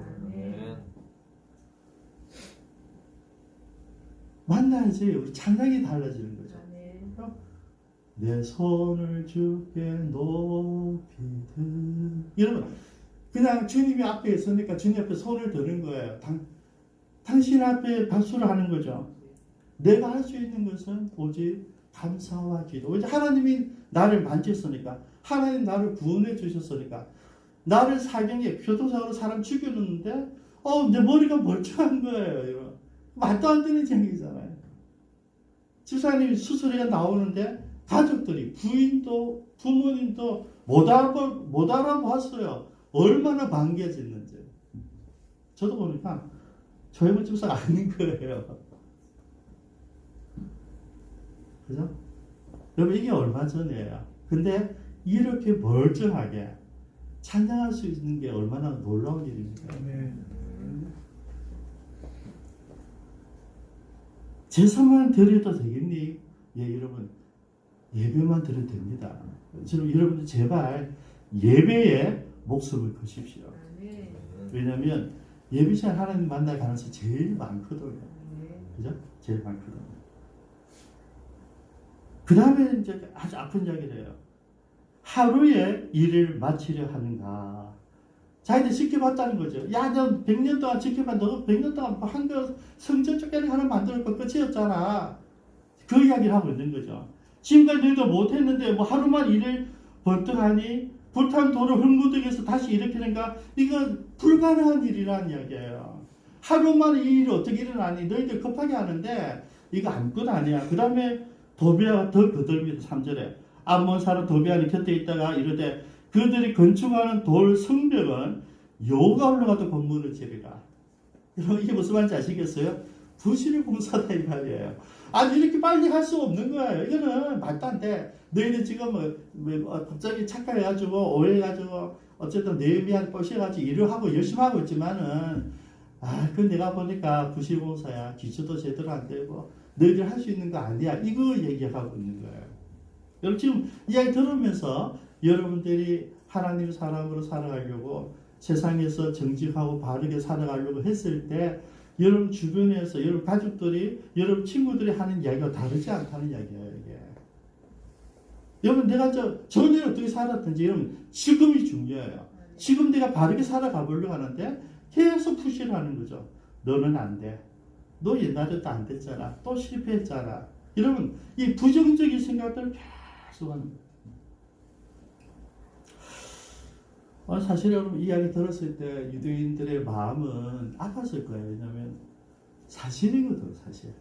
만나야지 우리 찬양이 달라지는 거죠. 내 손을 주께 높이 들. 여러분 그냥 주님이 앞에 있으니까 주님 앞에 손을 드는 거예요. 당신 앞에 박수를 하는 거죠. 내가 할 수 있는 것은 오직 감사와 기도. 왜 하나님이 나를 만졌으니까, 하나님 나를 구원해 주셨으니까, 나를 사경에 교통사고로 사람 죽였는데 내 머리가 멀쩡한 거예요. 이거 말도 안 되는 얘기잖아요. 집사님이 수술해가 나오는데 가족들이 부인도 부모님도 못 알아봤어요. 얼마나 반겨졌는지. 저도 보니까 조혜문 집사가 아닌 거예요. 그죠? 여러분 이게 얼마 전이에요. 근데 이렇게 멀쩡하게 찬양할 수 있는 게 얼마나 놀라운 일입니까? 제사만 드려도 되겠니? 예, 여러분 예배만 드려도 됩니다. 여러분들 제발 예배에 목숨을 거십시오. 왜냐하면 예배 시간 하나님 만날 가능성이 제일 많거든요. 그죠? 제일 많거든요. 그 다음에 이제 아주 아픈 이야기를 해요. 하루에 일을 마치려 하는가. 자기들 지켜봤다는 거죠. 야, 너 100년 동안 지켜봐. 너 100년 동안 한 거 성전 쪽까지 하나 만들었고 끝이었잖아. 그 이야기를 하고 있는 거죠. 지금까지 너희도 못했는데 뭐 하루만 일을 번뜩 하니 불탄 돌을 흙무더기에서 다시 일으키는가? 이건 불가능한 일이라는 이야기예요. 하루만 이 일이 어떻게 일어나니? 너희들 급하게 하는데 이거 아무것도 아니야. 그 다음에 도비아가 더 거듭니다. 3절에 암몬 사람 도비아는 곁에 있다가 이르되 그들이 건축하는 돌 성벽은 여호가 올라가도 건물을 지리라. 여러분 이게 무슨 말인지 아시겠어요? 부실을 공사다 이 말이에요. 아니 이렇게 빨리 할 수 없는 거예요. 이거는 말도 안 돼. 너희는 지금 갑자기 착각해가지고 오해해가지고 어쨌든 네헤미야를 꼬셔가지고 일을 하고 열심히 하고 있지만은 그 내가 보니까 부실 공사야. 기초도 제대로 안 되고 너희들 할 수 있는 거 아니야. 이거 얘기하고 있는 거예요. 여러분 지금 이야기 들으면서 여러분들이 하나님 사람으로 살아가려고 세상에서 정직하고 바르게 살아가려고 했을 때 여러분 주변에서 여러분 가족들이 여러분 친구들이 하는 이야기가 다르지 않다는 이야기예요. 이게. 여러분 내가 전에 어떻게 살았든지 여러분 지금이 중요해요. 지금 내가 바르게 살아가 보려고 하는데 계속 푸시를 하는 거죠. 너는 안 돼. 너 옛날에도 안 됐잖아. 또 실패했잖아. 여러분 이 부정적인 생각들을 계속 하는 거예요. 사실 여러분 이 이야기 들었을 때 유대인들의 마음은 아팠을 거예요. 왜냐하면 사실이거든. 사실.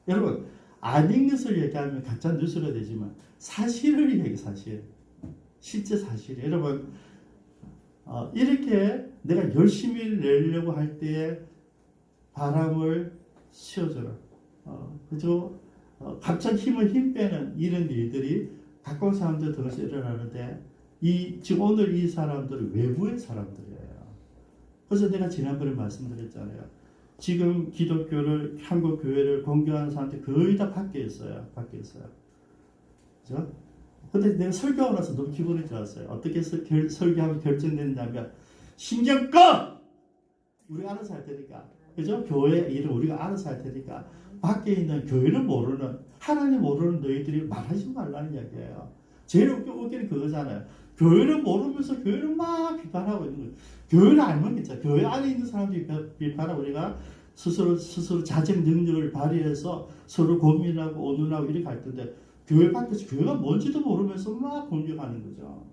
여러분 안 읽는 것을 얘기하면 가짜 뉴스가 되지만 사실을 얘기 사실. 실제 사실이. 여러분 이렇게 내가 열심히 내려고 할 때에 바람을 씌워줘라. 그죠? 갑자기 힘 빼는 이런 일들이 가까운 사람들 들어서 일어나는데 지금 오늘 이 사람들은 외부의 사람들이에요. 그래서 내가 지난번에 말씀드렸잖아요. 지금 기독교를, 한국 교회를 공경하는 사람들이 거의 다 밖에 있어요. 밖에 있어요. 그죠? 근데 내가 설교하고 나서 너무 기분이 좋았어요. 어떻게 설교하면 결정됐냐면, 신경 꺼! 우리가 알아서 할 테니까. 그죠? 교회 일을 우리가 알아서 할 테니까. 밖에 있는 교회를 모르는, 하나님 모르는 너희들이 말하지 말라는 이야기예요. 제일 웃기는 그거잖아요. 교회를 모르면서 교회를 막 비판하고 있는 거예요. 교회를 알면 괜찮아. 교회 안에 있는 사람들이 비판하고 우리가 스스로 자정 능력을 발휘해서 서로 고민하고 오는하고 이렇게 할 텐데 교회 밖에서 교회가 뭔지도 모르면서 막 공격하는 거죠.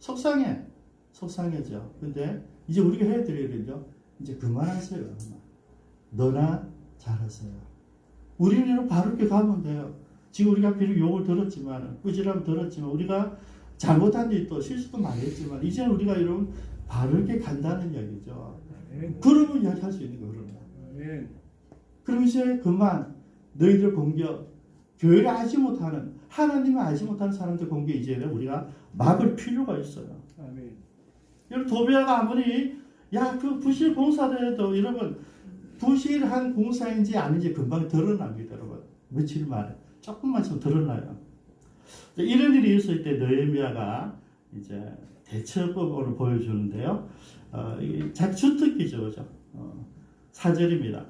속상해져. 근데 이제 우리가 해야 될 일은요. 이제 그만하세요. 너나 잘하세요. 우리는 바로 이렇게 가면 돼요. 지금 우리가 비록 욕을 들었지만, 꾸지람 들었지만, 우리가 잘못한 일도 실수도 많이 했지만, 이제 우리가 여러분 바르게 간다는 이야기죠. 아멘. 그러면 이야기할 수 있는 거예요. 그러면. 아멘. 그럼 이제 그만 너희들 공격, 교회를 알지 못하는, 하나님을 알지 못하는 사람들 공격 이제는 우리가 막을 필요가 있어요. 아멘. 여러분 도비아가 아무리 그 부실 공사를 해도 여러분 부실한 공사인지 아닌지 금방 드러납니다. 여러분 며칠 만에 조금만 좀 드러나요. 이런 일이 있을 때 느헤미야가 이제 대처법을 보여주는데요. 자기 주특기죠, 그죠? 4절입니다.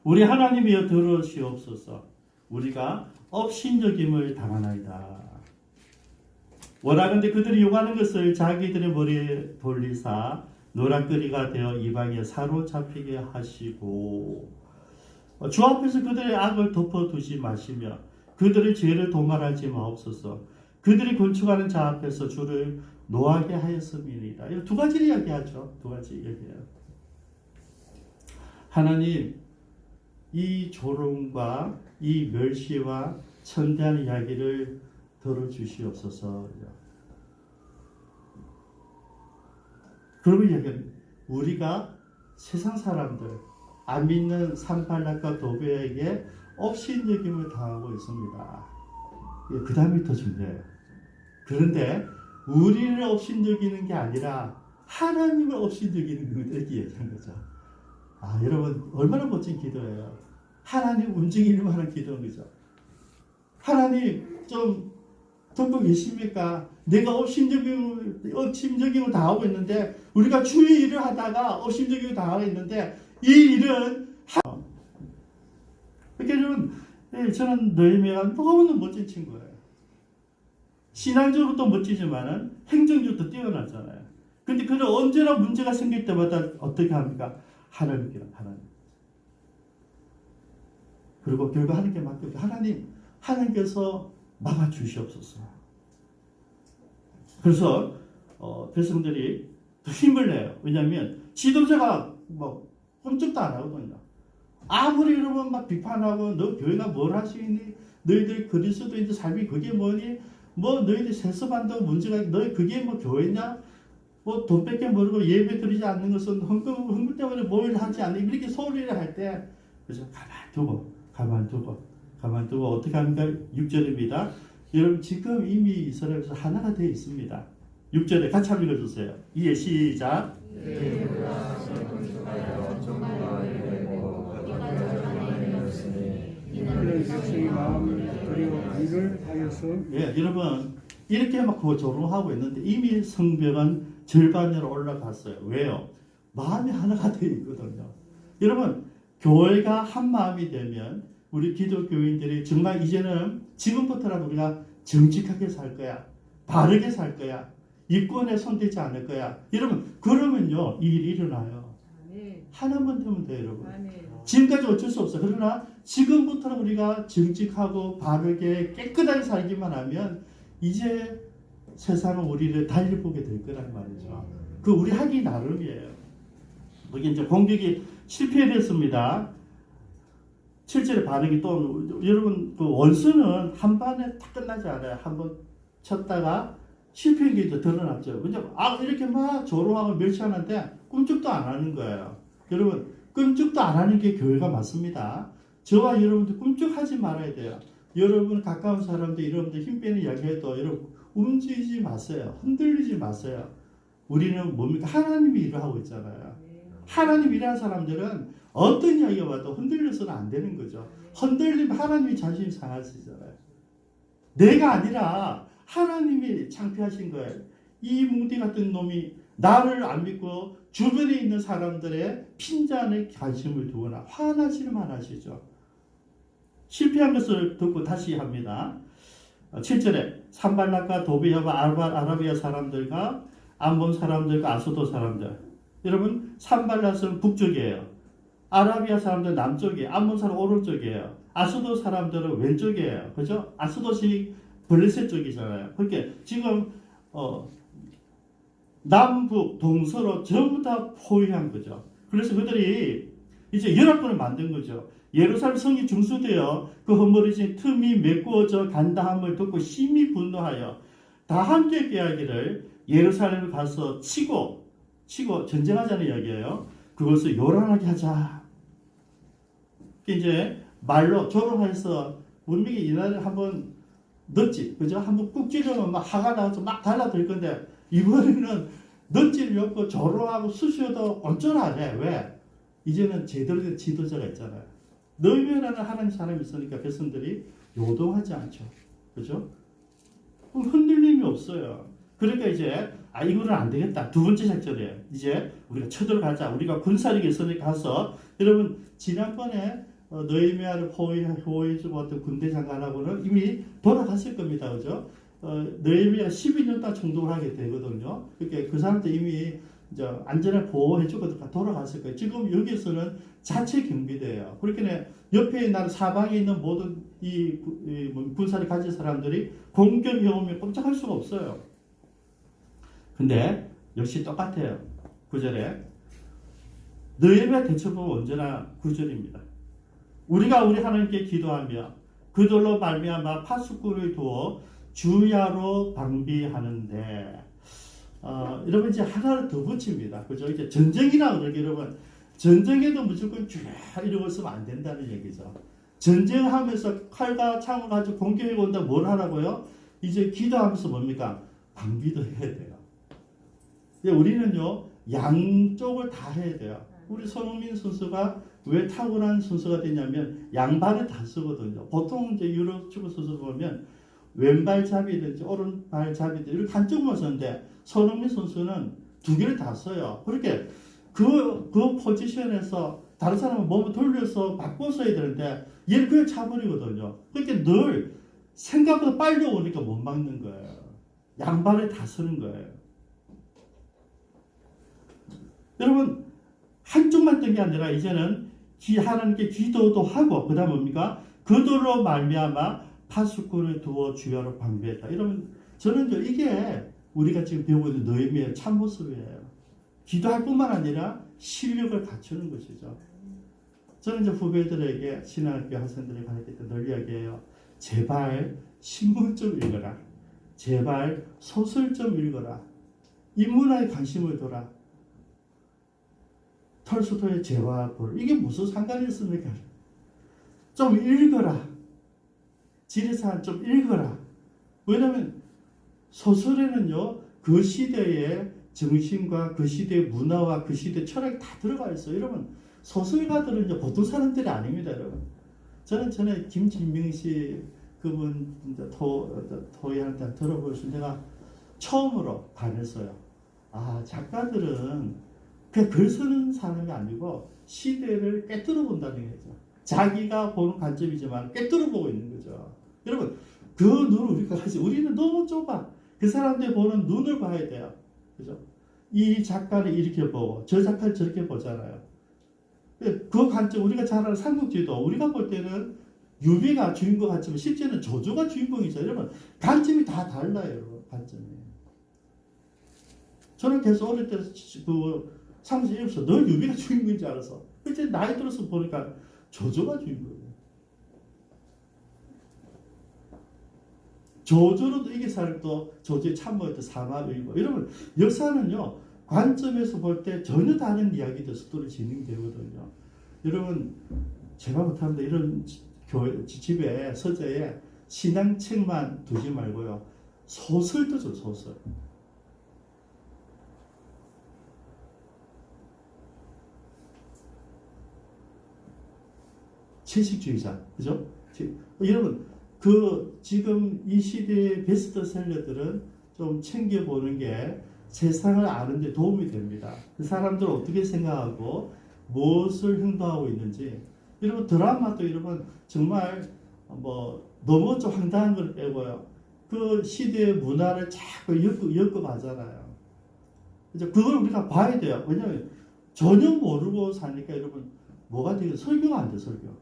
우리 하나님이여 들으시옵소서. 우리가 업신여김을 당하나이다. 원하건대 그들이 요구하는 것을 자기들의 머리에 돌리사 노략거리가 되어 이방에 사로잡히게 하시고 주 앞에서 그들의 악을 덮어두지 마시며 그들의 죄를 도말하지 마옵소서. 그들이 건축하는 자 앞에서 주를 노하게 하였음이니이다. 이 두 가지를 이야기하죠. 두 가지 이야기해요. 하나님, 이 조롱과 이 멸시와 천대한 이야기를 들어주시옵소서. 그러면 이야기합니다. 우리가 세상 사람들, 안 믿는 산발락과 도배에게 업신여김을 당하고 있습니다. 그 다음이 더 중요해요. 그런데 우리를 업신여기는 게 아니라 하나님을 업신여기는 겁니다. 이렇게 얘기한 거죠. 여러분 얼마나 멋진 기도예요. 하나님 움직이는 만한 기도인 거죠. 하나님 좀 듣고 계십니까? 내가 업신여김을 당하고 있는데 우리가 주의 일을 하다가 업신여김을 당하고 있는데 이 일은 그러니까 저는 느헤미야가 너무나 멋진 친구예요. 신앙적으로도 멋지지만은 행정적으로도 뛰어나잖아요. 근데 그는 언제나 문제가 생길 때마다 어떻게 합니까? 하나님께는 하나님. 그리고 결국 하나님께 맡기고 하나님께서 막아주시옵소서. 그래서 백성들이 더 힘을 내요. 왜냐하면 지도자가 뭐 꼼짝도 안 하거든요. 아무리 여러분 막 비판하고 너 교회가 뭘 할 수 있니? 너희들 그리스도인들 삶이 그게 뭐니? 뭐 너희들 세습한다고 문제가 너희 그게 뭐 교회냐? 뭐 돈 뺏겨 모르고 예배 드리지 않는 것은 헌금 때문에 뭘 하지 않니? 이렇게 소리를 할 때 그래서 가만두고 어떻게 합니까? 6절입니다. 여러분 지금 이미 이스라엘에서 하나가 되어 있습니다. 6절에 같이 한번 읽어주세요. 이에 시작. 이는 백성이 마음을 그리워 일을 하여서 여러분 이렇게 막 조롱하고 있는데 이미 성벽은 절반으로 올라갔어요. 왜요? 마음이 하나가 되어 있거든요. 여러분 교회가 한 마음이 되면 우리 기독교인들이 정말 이제는 지금부터라도 우리가 정직하게 살 거야. 바르게 살 거야. 이권에 손대지 않을 거야. 여러분 그러면요 이 일이 일어나요. 하나만 되면 돼요. 여러분. 지금까지 어쩔 수 없어요. 그러나 지금부터 우리가 정직하고 바르게 깨끗하게 살기만 하면 이제 세상은 우리를 달려보게 될 거란 말이죠. 그 우리 하기 나름이에요. 여기 이제 공격이 실패했습니다. 7절의 반응이 또 여러분 그 원수는 한 번에 딱 끝나지 않아요. 한번 쳤다가 실패한 게 드러났죠. 왜냐면 이렇게 막 조롱하고 멸시하는데 꿈쩍도 안 하는 거예요. 여러분 꿈쩍도 안 하는 게 교회가 맞습니다. 저와 여러분들 꿈쩍하지 말아야 돼요. 여러분 가까운 사람들 여러분들 힘 빼는 이야기해도 여러분 움직이지 마세요. 흔들리지 마세요. 우리는 뭡니까? 하나님이 일을 하고 있잖아요. 하나님 일하는 사람들은 어떤 이야기가 와도 흔들려서는 안 되는 거죠. 흔들리면 하나님이 자신이 상하시잖아요. 내가 아니라 하나님이 창피하신 거예요. 이 뭉디 같은 놈이 나를 안 믿고 주변에 있는 사람들의 핀잔에 관심을 두거나 화나시는 하시죠. 실패한 것을 듣고 다시 합니다. 7절에 산발락과 도비아와 아라비아 사람들과 암몬 사람들과 아소도 사람들. 여러분 산발락은 북쪽이에요. 아라비아 사람들 남쪽이에요. 암몬 사람 오른쪽이에요. 아소도 사람들은 왼쪽이에요. 그죠? 아소도시 블레셋 쪽이잖아요. 그렇게 지금 남북 동서로 전부 다 포위한 거죠. 그래서 그들이 이제 연합군을 만든 거죠. 예루살렘 성이 중수되어 그 허물어진 틈이 메꾸어져 간다함을 듣고 심히 분노하여 다 함께 꾀하기를 예루살렘에 가서 치고 전쟁하자는 이야기예요. 그것을 요란하게 하자. 이제 말로 조롱해서 분명히 이날에 한번 넣지, 그죠? 한번 꾹 찌르면 막 화가 나서 막 달라들 건데 이번에는 넣지를 없고 조롱하고 수시어도 온전하네. 왜? 이제는 제대로 된 지도자가 있잖아요. 너희면에는 하나님 사람이 있으니까 백성들이 요동하지 않죠. 그죠? 흔들림이 없어요. 그러니까 이제 이거는 안 되겠다. 두 번째 작전이에요. 이제 우리가 쳐들어가자. 우리가 군사력이 있으니까 가서 여러분 지난번에 너희미아를 호위해주고 어떤 군대 장관하고는 이미 돌아갔을 겁니다. 그죠? 너희미아 12년 동안 총독을 하게 되거든요. 그러니까 그 사람들 이미 이제 안전하게 보호해주고 돌아갔을 거예요. 지금 여기서는 자체 경비대예요. 그렇게 옆에 나라 사방에 있는 모든 이 군사를 가진 사람들이 공격이 오면 꼼짝할 수가 없어요. 근데 역시 똑같아요. 9절에 너희의 대처법은 언제나 9절입니다. 우리가 우리 하나님께 기도하며 그들로 말미암아 파수꾼을 두어 주야로 방비하는데 여러분 이제 하나를 더 붙입니다. 그죠? 이제 전쟁이나 그러게 여러분 전쟁에도 무조건 쭉 이러고 있으면 안 된다는 얘기죠. 전쟁하면서 칼과 창을 가지고 공격해 온다 뭘 하라고요? 이제 기도하면서 뭡니까? 방비도 해야 돼요. 우리는요 양쪽을 다 해야 돼요. 우리 손흥민 선수가 왜 탁월한 선수가 되냐면 양발을 다 쓰거든요. 보통 이제 유럽 축구 선수 보면 왼발잡이든지 오른발잡이든지 이렇게 한쪽만 쓰는데 손흥민 선수는 두 개를 다 써요. 그렇게 그 포지션에서 다른 사람은 몸을 돌려서 바꿔 써야 되는데 얘는 그냥 차버리거든요. 그러니까 늘 생각보다 빨리 오니까 못 막는 거예요. 양발을 다 쓰는 거예요. 여러분 한쪽만 뜬 게 아니라 이제는 하나님께 기도도 하고 그 다음 뭡니까? 그들로 말미암아 파수꾼을 두어 주야로 방비했다. 이러면 저는 이게 우리가 지금 배우고 있는 너희미의 참모습이에요. 기도할 뿐만 아니라 실력을 갖추는 것이죠. 저는 이제 후배들에게 신학교 학생들에게 가르칠 때 늘 이야기해요. 제발 신문 좀 읽어라. 제발 소설 좀 읽어라. 인문화에 관심을 둬라. 톨스토이의 죄와 벌 이게 무슨 상관이 있습니까? 좀 읽어라. 지리산 좀 읽어라. 왜냐하면 소설에는요 그 시대의 정신과 그 시대의 문화와 그 시대의 철학이 다 들어가 있어요. 여러분 소설가들은 이제 보통 사람들이 아닙니다. 여러분 저는 전에 김진명 씨 그분 토의한테 들어보시면 내가 처음으로 반했어요. 작가들은 그냥 글 쓰는 사람이 아니고 시대를 꿰뚫어 본다는 거죠. 자기가 보는 관점이지만 꿰뚫어 보고 있는 거죠. 여러분 그 눈을 우리가 가지 우리는 너무 좁아. 그 사람들이 보는 눈을 봐야 돼요. 그죠? 이 작가를 이렇게 보고 저 작가를 저렇게 보잖아요. 그 관점 우리가 잘 아는 삼국지도 우리가 볼 때는 유비가 주인공 같지만 실제는 조조가 주인공이죠. 여러분 관점이 다 달라요. 여러분 관점이. 저는 계속 어릴 때 삼국지 읽어서 너 유비가 주인공인 줄 알았어. 그때 나이 들어서 보니까 조조가 주인공이에요. 조조로도 이게 살고 조조의 참모였던 사마의고 여러분 역사는요 관점에서 볼 때 전혀 다른 이야기들 스토리 진행되거든요. 여러분 제가 못하는데 이런 집에 서재에 신앙책만 두지 말고요 소설도 줘. 소설. 채식주의자, 그죠? 여러분, 지금 이 시대의 베스트셀러들은 좀 챙겨보는 게 세상을 아는데 도움이 됩니다. 그 사람들 어떻게 생각하고 무엇을 행동하고 있는지. 여러분, 드라마도 여러분, 정말 너무 좀 황당한 걸 빼고요. 그 시대의 문화를 자꾸 엮어가잖아요. 이제 그걸 우리가 봐야 돼요. 왜냐하면 전혀 모르고 사니까 여러분, 뭐가 되게 설교가 안 돼, 설교.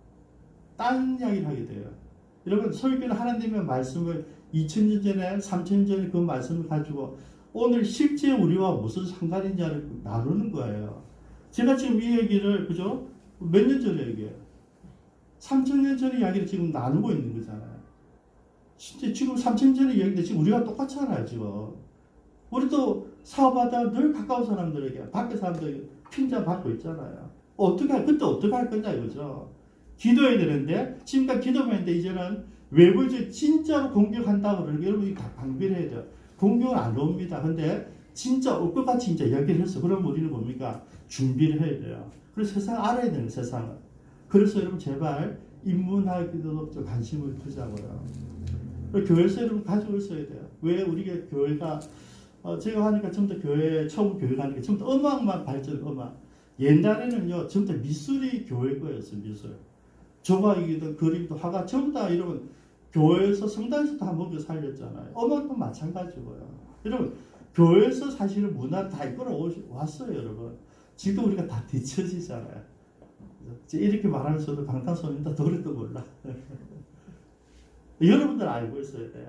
딴 이야기를 하게 돼요. 여러분 설교는 하나님의 말씀을 2000년 전에 3000년 전에 그 말씀을 가지고 오늘 실제 우리와 무슨 상관이냐를 나누는 거예요. 제가 지금 이 얘기를 그죠? 몇 년 전에 얘기해요. 3,000년 전의 이야기를 지금 나누고 있는 거잖아요. 진짜 지금 3,000년 전의 이야기인데 지금 우리가 똑같잖아요, 지금. 우리도 사업하다 늘 가까운 사람들에게, 밖에 사람들에게 핀자 받고 있잖아요. 그때 어떻게 할 거냐, 이거죠. 기도해야 되는데, 지금까지 기도했는데, 이제는 외부에서 진짜로 공격한다고 그러는 게 여러분이 다 방비를 해야 돼요. 공격은 안 옵니다. 근데 진짜 올 것 같이 이제 이야기를 했어. 그럼 우리는 뭡니까? 준비를 해야 돼요. 그래서 세상 알아야 되는 세상을. 그래서 여러분 제발 인문학에도 좀 관심을 두자고요. 교회에서 여러분 가지고 있어야 돼요. 왜 우리가 교회가 제가 하니까 전부 다 교회 처음 교회 가니까 전부 다 음악만 발전 음악. 옛날에는요 전부 다 미술이 교회 거였어요. 미술. 조각이든 그림도 화가 전부 다 여러분 교회에서 성당에서 다 먹여 살렸잖아요. 음악도 마찬가지고요. 여러분 교회에서 사실은 문화 다 이끌어 왔어요, 여러분. 지금 우리가 다 뒤처지잖아요. 이렇게 말하면 저도 방탄소년단 노래도 몰라. 여러분들 알고 있어야 돼요.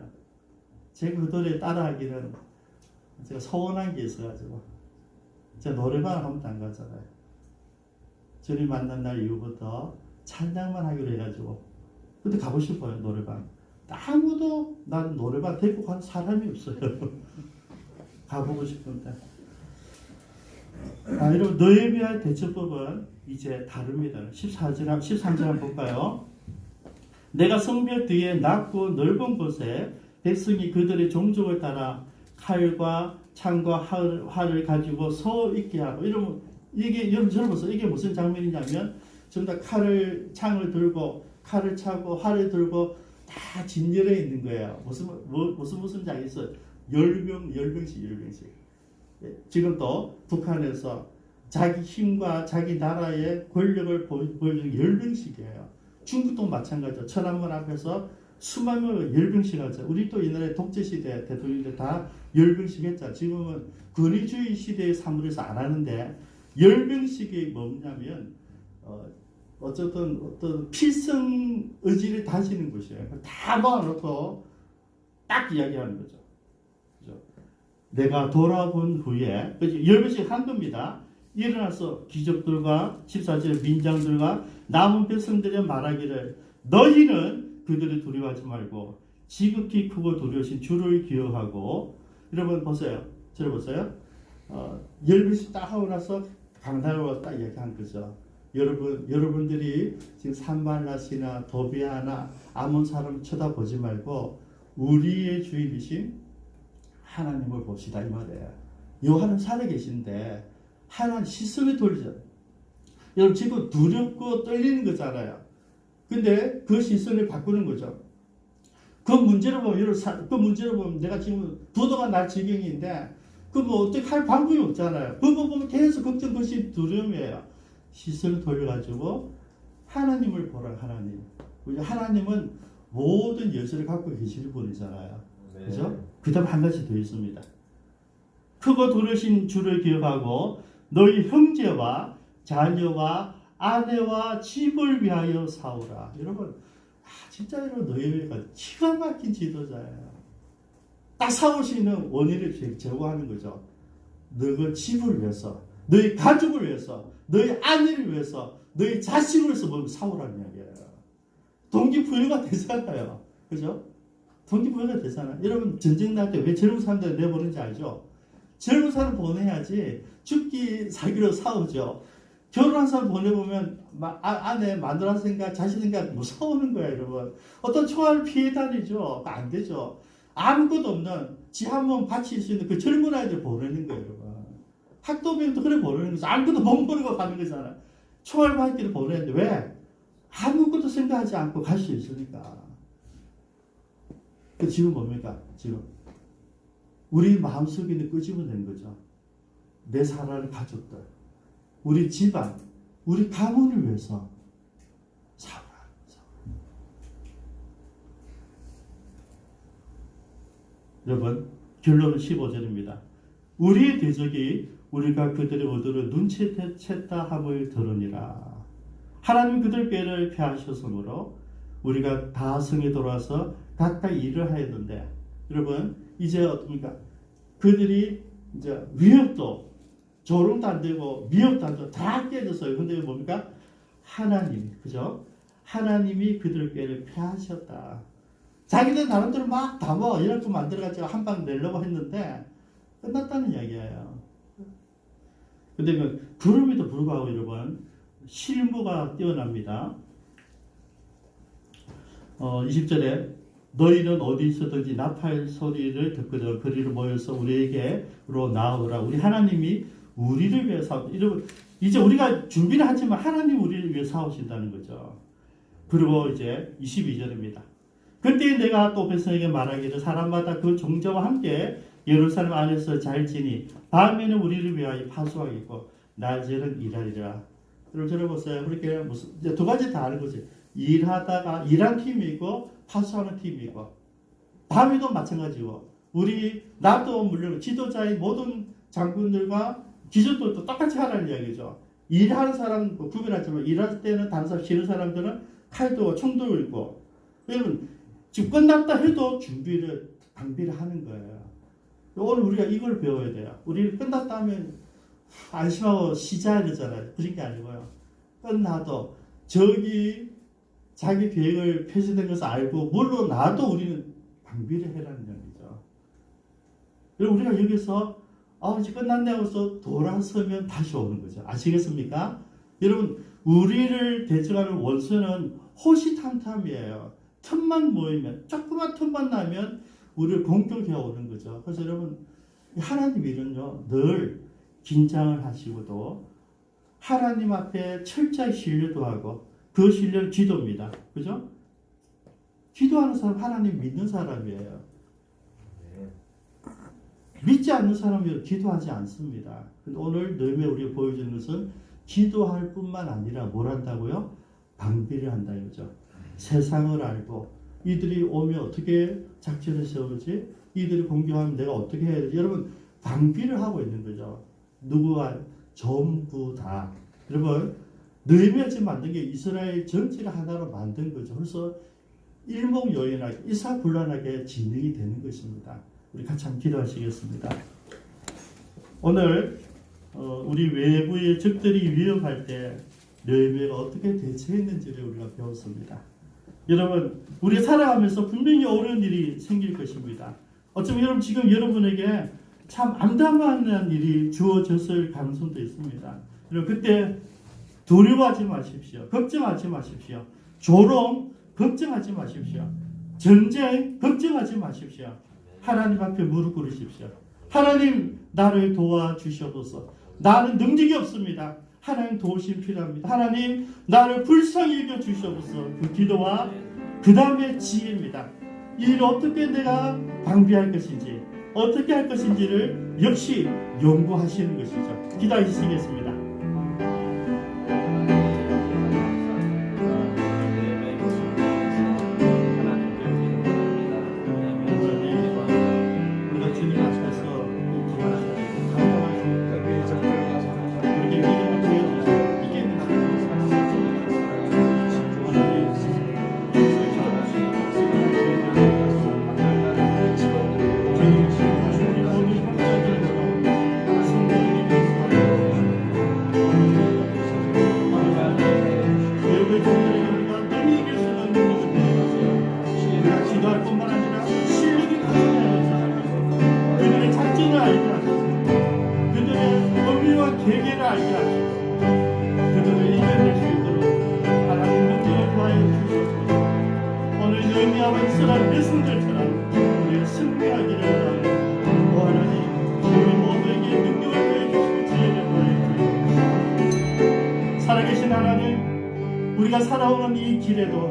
제가 그 노래 따라하기는 제가 서운한 게 있어가지고 제가 노래방 한 번도 안 가잖아요. 주님 만난 날 이후부터 찬양만 하기로 해가지고 근데 가고 싶어요, 노래방. 아무도 난 노래방 데리고 가는 사람이 없어요. 가보고 싶은데. 여러분 너에 대한 대처법은 이제 다릅니다. 13절 한번 볼까요? 내가 성벽 뒤에 낮고 넓은 곳에 백성이 그들의 종족을 따라 칼과 창과 활을 가지고 서 있게 하고 이러면 이게 여러분 보세요. 이게 무슨 장면이냐면 전부 다 창을 들고 칼을 차고 활을 들고 다 진열해 있는 거예요. 무슨 장이 있어요? 열병식. 지금도 북한에서 자기 힘과 자기 나라의 권력을 보여주는 열병식이에요. 중국도 마찬가지죠. 천안문 앞에서 수만 명을 열병식 하죠. 우리 또 옛날에 독재시대 대통령들 다 열병식 했죠. 지금은 권위주의 시대의 사물에서 안 하는데 열병식이 뭐냐면 어떤 필성 의지를 다지는 곳이에요. 다 모아놓고 딱 이야기하는 거죠. 그죠? 내가 돌아본 후에 열병식 한 겁니다. 일어나서 귀족들과 14절 민장들과 남은 백성들의 말하기를 너희는 그들을 두려워하지 말고 지극히 크고 두려우신 주를 기억하고 여러분 보세요. 저를 보세요. 열병식 딱 하고 나서 강단으로 딱 얘기한 거죠. 여러분들이 지금 산발라시나 도비아나 아몬 사람 쳐다보지 말고 우리의 주인이신 하나님을 봅시다 이 말이에요. 요한은 살아계신데 하나님 시선을 돌리죠. 여러분 지금 두렵고 떨리는 거잖아요. 근데 그 시선을 바꾸는 거죠. 그 문제로 보면 내가 지금 부도가 날 지경인데 그 뭐 어떻게 할 방법이 없잖아요. 그 보면 계속 걱정 것이 두려움이에요. 시선을 돌려가지고 하나님을 보라. 하나님은 모든 열쇠를 갖고 계시는 분이잖아요. 네. 그죠? 그 다음 한 가지 더 있습니다. 크고 두르신 주를 기억하고 너희 형제와 자녀와 아내와 집을 위하여 싸우라. 여러분 진짜 여러분 너희가 기가 막힌 지도자예요. 딱 싸울 수 있는 원인을 제공하는 거죠. 너희 집을 위해서, 너희 가족을 위해서, 너희 아내를 위해서, 너희 자식을 위해서 뭐 싸우라는 이야기예요. 동기부여가 되잖아요. 그죠? 동기부여가 되잖아요. 여러분 전쟁 날 때 왜 젊은 사람들 내보내는지 알죠? 젊은 사람 보내야지 죽기 살기로 싸우죠. 결혼한 사람 보내보면 아내 마누라 생각 자식 생각 뭐 싸우는 거야 여러분. 어떤 총알을 피해 다니죠. 안 되죠. 아무것도 없는 지 한 몸 바칠 수 있는 그 젊은 아이들 보내는 거예요 여러분. 학도병도 그래 보내는 거죠. 아무것도 못 보내고 가는 거잖아. 총알 받기를 보내는데 왜? 아무것도 생각하지 않고 갈 수 있으니까. 지금 뭡니까? 지금 우리 마음속에 있는 끄집어낸 거죠. 내 사랑하는 가족들, 우리 집안, 우리 가문을 위해서 싸우라. 여러분 결론은 15절입니다. 우리의 대적이 우리가 그들의 의도를 눈치챘다 함을 들으니라. 하나님 그들 꾀를 피하셨으므로 우리가 다 성에 돌아서 각각 일을 해야 되는데 여러분 이제 어떻습니까? 그들이 이제 위협도 조롱도 안 되고 미협도 안 되고 다 깨졌어요. 근데 뭡니까? 하나님, 그죠? 하나님이 그들 꾀를 패하셨다. 자기들 나름대로 막 담아 이렇게 만들어가지고 한 방 내려고 했는데 끝났다는 이야기예요. 근데 그럼에도 불구하고 여러분 실무가 뛰어납니다. 20절에 너희는 어디 있어든지 나팔 소리를 듣거든 그리로 모여서 우리에게로 나오라. 우리 하나님이 우리를 위해서 이제 우리가 준비를 하지만 하나님 우리를 위해 싸우신다는 거죠. 그리고 이제 22절입니다. 그때 내가 또 백성에게 말하기를 사람마다 그 종자와 함께 예루살렘 안에서 잘 지니 밤에는 우리를 위하여 파수하겠고 낮에는 일하리라. 여러분 들어보세요. 그렇게 무슨 이제 두 가지 다 아는 거지. 일하다가 일한 팀이 있고 파수하는 팀이 있고 밤에도 마찬가지고 나도 물론 지도자의 모든 장군들과 기존들도 똑같이 하라는 이야기죠. 일하는 사람 구별하지만 일할 때는 다른 사람 쉬는 사람들은 칼도 총도 들고 여러분 지금 끝났다 해도 방비를 하는 거예요. 오늘 우리가 이걸 배워야 돼요. 우리 끝났다 하면 안심하고 쉬자 이러잖아요. 그런 게 아니고요. 끝나도 자기 계획을 폐쇄된 것을 알고 물러나도 우리는 방비를 해라는 얘기죠. 그리고 우리가 여기서 이제 끝났네 하고서 돌아서면 다시 오는 거죠. 아시겠습니까? 여러분 우리를 대적하는 원수는 호시탐탐이에요. 틈만 모이면 조그만 틈만 나면 우리를 공격해 오는 거죠. 그래서 여러분 하나님 일은요 늘 긴장을 하시고도 하나님 앞에 철저히 신뢰도 하고 그 신뢰는 기도입니다. 그죠? 기도하는 사람 하나님 믿는 사람이에요. 믿지 않는 사람이 기도하지 않습니다. 근데 오늘 너희에 우리가 보여주는 것은 기도할 뿐만 아니라 뭘 한다고요? 방비를 한다 이거죠. 세상을 알고 이들이 오면 어떻게 작전을 세우지? 이들이 공격하면 내가 어떻게 해야 되지? 여러분 방비를 하고 있는 거죠. 누구와 전부 다. 여러분 느헤미야가 지금 만든 게 이스라엘 전체를 하나로 만든 거죠. 그래서 일목요연하게 일사불란하게 진행이 되는 것입니다. 우리 같이 한번 기도하시겠습니다. 오늘 우리 외부의 적들이 위협할 때 느헤미야가 어떻게 대처했는지를 우리가 배웠습니다. 여러분 우리 살아가면서 분명히 어려운 일이 생길 것입니다. 어쩌면 여러분 지금 여러분에게 참 암담한 일이 주어졌을 가능성도 있습니다. 여러분 그때 두려워하지 마십시오. 걱정하지 마십시오. 조롱 걱정하지 마십시오. 전쟁 걱정하지 마십시오. 하나님 앞에 무릎 꿇으십시오. 하나님 나를 도와주셔서 나는 능력이 없습니다. 하나님 도우심 필요합니다. 하나님 나를 불쌍히 여겨 주셔서 그 기도와 그 다음에 지혜입니다. 이 일을 어떻게 내가 방비할 것인지 어떻게 할 것인지를 역시 연구하시는 것이죠. 기도하시겠습니다. 우리가 살아오는 이 길에도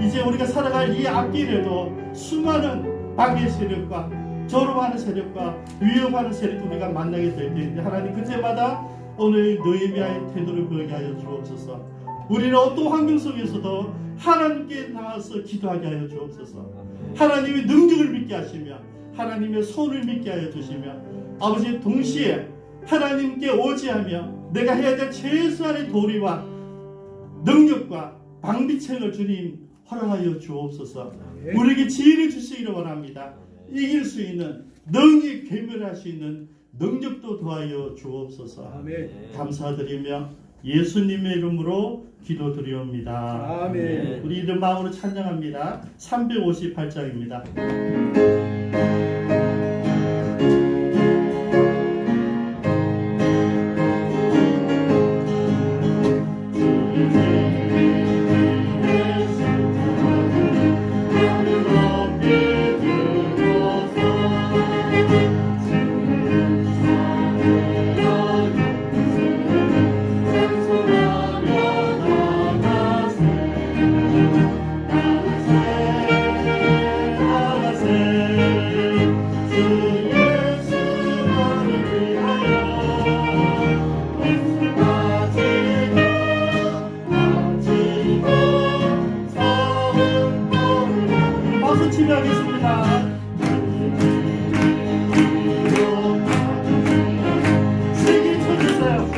이제 우리가 살아갈 이 앞길에도 수많은 방해 세력과 조롱하는 세력과 위협하는 세력도 우리가 만나게 될 때인데 하나님 그때마다 오늘 느헤미야의 태도를 보이게 하여 주옵소서. 우리는 어떤 환경 속에서도 하나님께 나와서 기도하게 하여 주옵소서. 하나님의 능력을 믿게 하시며 하나님의 손을 믿게 하여 주시며 아버지 동시에 하나님께 오지하며 내가 해야 될 최소한의 도리와 능력과 방비책을 주님 허락하여 주옵소서. 우리에게 지혜를 주시기를 원합니다. 이길 수 있는 능히 괴멸할 수 있는 능력도 더하여 주옵소서. 감사드리며 예수님의 이름으로 기도드리옵니다. 아멘. 우리 이런 마음으로 찬양합니다. 358장입니다. 박수 치며 하겠습니다. 세계 쳐주세요.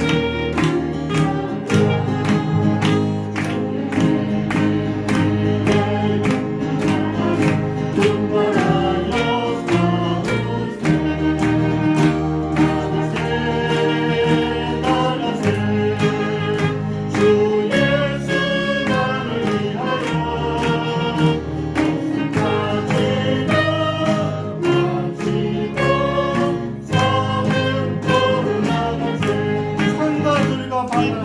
산가들과 바다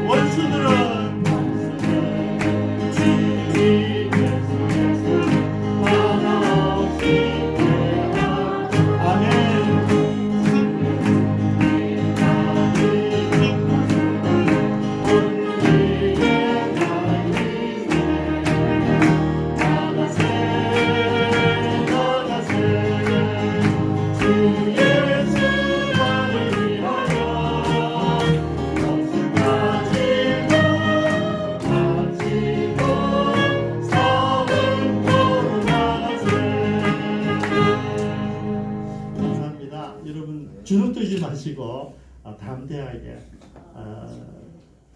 원수들은 감사합니다. 여러분 주눅 들지 마시고 담대하게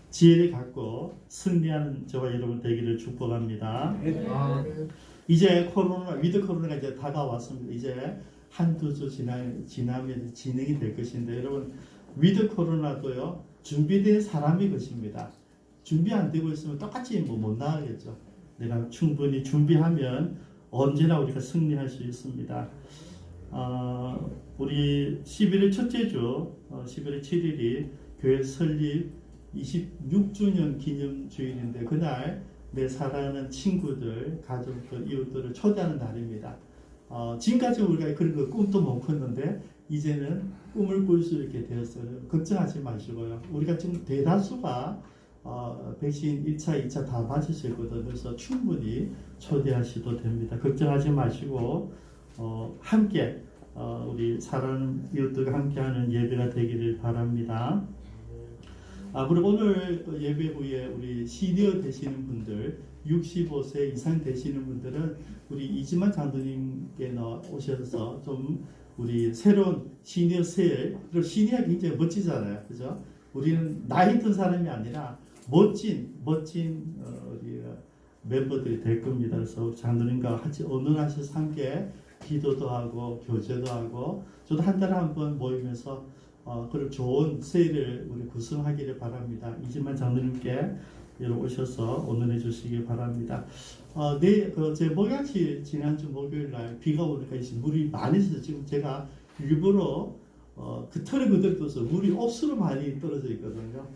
지혜를 갖고 승리하는 저와 여러분 되기를 축복합니다. 이제 코로나 위드 코로나가 이제 다가왔습니다. 이제 한두 주 지나면 진행이 될 것인데 여러분 위드 코로나도요 준비된 사람이 것입니다. 준비 안 되고 있으면 똑같이 못 나가겠죠. 내가 충분히 준비하면 언제나 우리가 승리할 수 있습니다. 우리 11월 첫째 주 11월 7일이 교회 설립 26주년 기념 주일인데 그날 내 사랑하는 친구들, 가족들, 이웃들을 초대하는 날입니다. 지금까지 우리가 그런 거 꿈도 못 꿨는데 이제는 꿈을 꿀 수 있게 되었어요. 걱정하지 마시고요. 우리가 지금 대다수가 백신 1차, 2차 다 맞으셨거든요. 그래서 충분히 초대하셔도 됩니다. 걱정하지 마시고 함께 우리 사랑하는 이웃들과 함께하는 예배가 되기를 바랍니다. 그리고 오늘 예배 후에 우리 시니어 되시는 분들 65세 이상 되시는 분들은 우리 이지만 장로님께 오셔서 좀 우리 새로운 시니어 세일, 그리고 시니어가 굉장히 멋지잖아요. 그죠? 우리는 나이 든 사람이 아니라 멋진 우리 멤버들이 될 겁니다. 그래서 장로님과 같이 언론하셔서 함께 기도도 하고 교제도 하고 저도 한 달에 한 번 모이면서 그런 좋은 세일을 우리 구성하기를 바랍니다. 이지만 장로님께 여러분 오셔서 언론해 주시기 바랍니다. 제 목양시 지난주 목요일 날 비가 오니까 물이 많이 있어서 지금 제가 일부러 그 털에 그대로 둬서 물이 옥수로 많이 떨어져 있거든요.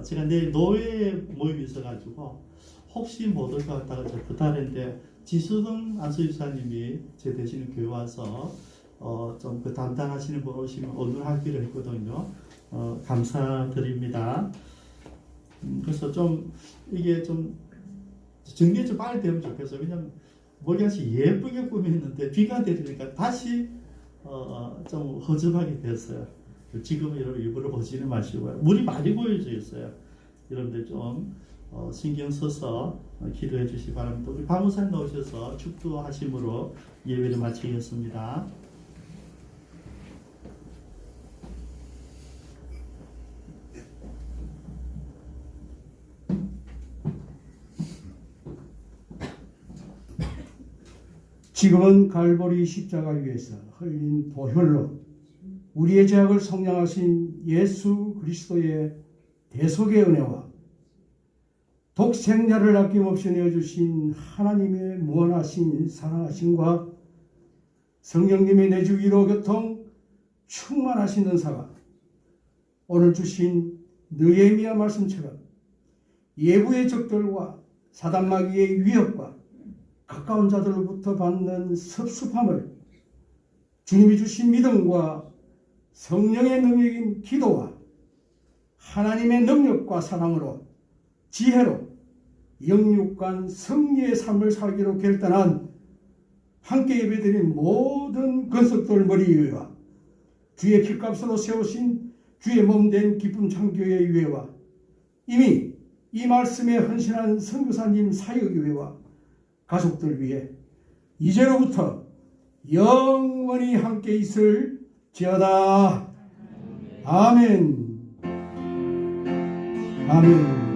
제가 내일 노예 모임이 있어가지고 혹시 못 올 것 같다가 저 부탁했는데 지수동 안수집사님이 제 대신에 교회 와서 좀 그 담당하시는 분 오시면 언론하기로 했거든요. 감사드립니다. 그래서 좀 이게 좀 정리 좀 빨리 되면 좋겠어요. 왜냐면 목양시 예쁘게 꾸몄는데 비가 내리니까 다시 좀 허접하게 됐어요. 지금은 여러분 일부러 보지는 마시고요. 물이 많이 고여져 있어요. 여러분들 좀 신경 써서 기도해 주시기 바랍니다. 우리 박무사님 나오셔서 축도하심으로 예배를 마치겠습니다. 지금은 갈보리 십자가 위에서 흘린 보혈로 우리의 죄악을 속량하신 예수 그리스도의 대속의 은혜와 독생자를 아낌없이 내어주신 하나님의 무한하신 사랑하심과 성령님의 내주 위로 교통 충만하신 은사가 오늘 주신 느헤미야 말씀처럼 예부의 적들과 사단마귀의 위협과 가까운 자들로부터 받는 섭섭함을 주님이 주신 믿음과 성령의 능력인 기도와 하나님의 능력과 사랑으로 지혜로 영육간 승리의 삶을 살기로 결단한 함께 예배드린 모든 건석들 머리 위에와 주의 피값으로 세우신 주의 몸된 기쁨 창교의 위에와 이미 이 말씀에 헌신한 선교사님 사역 위에와 가족들 위해 이제로부터 영원히 함께 있을 지어다. 아멘. 아멘.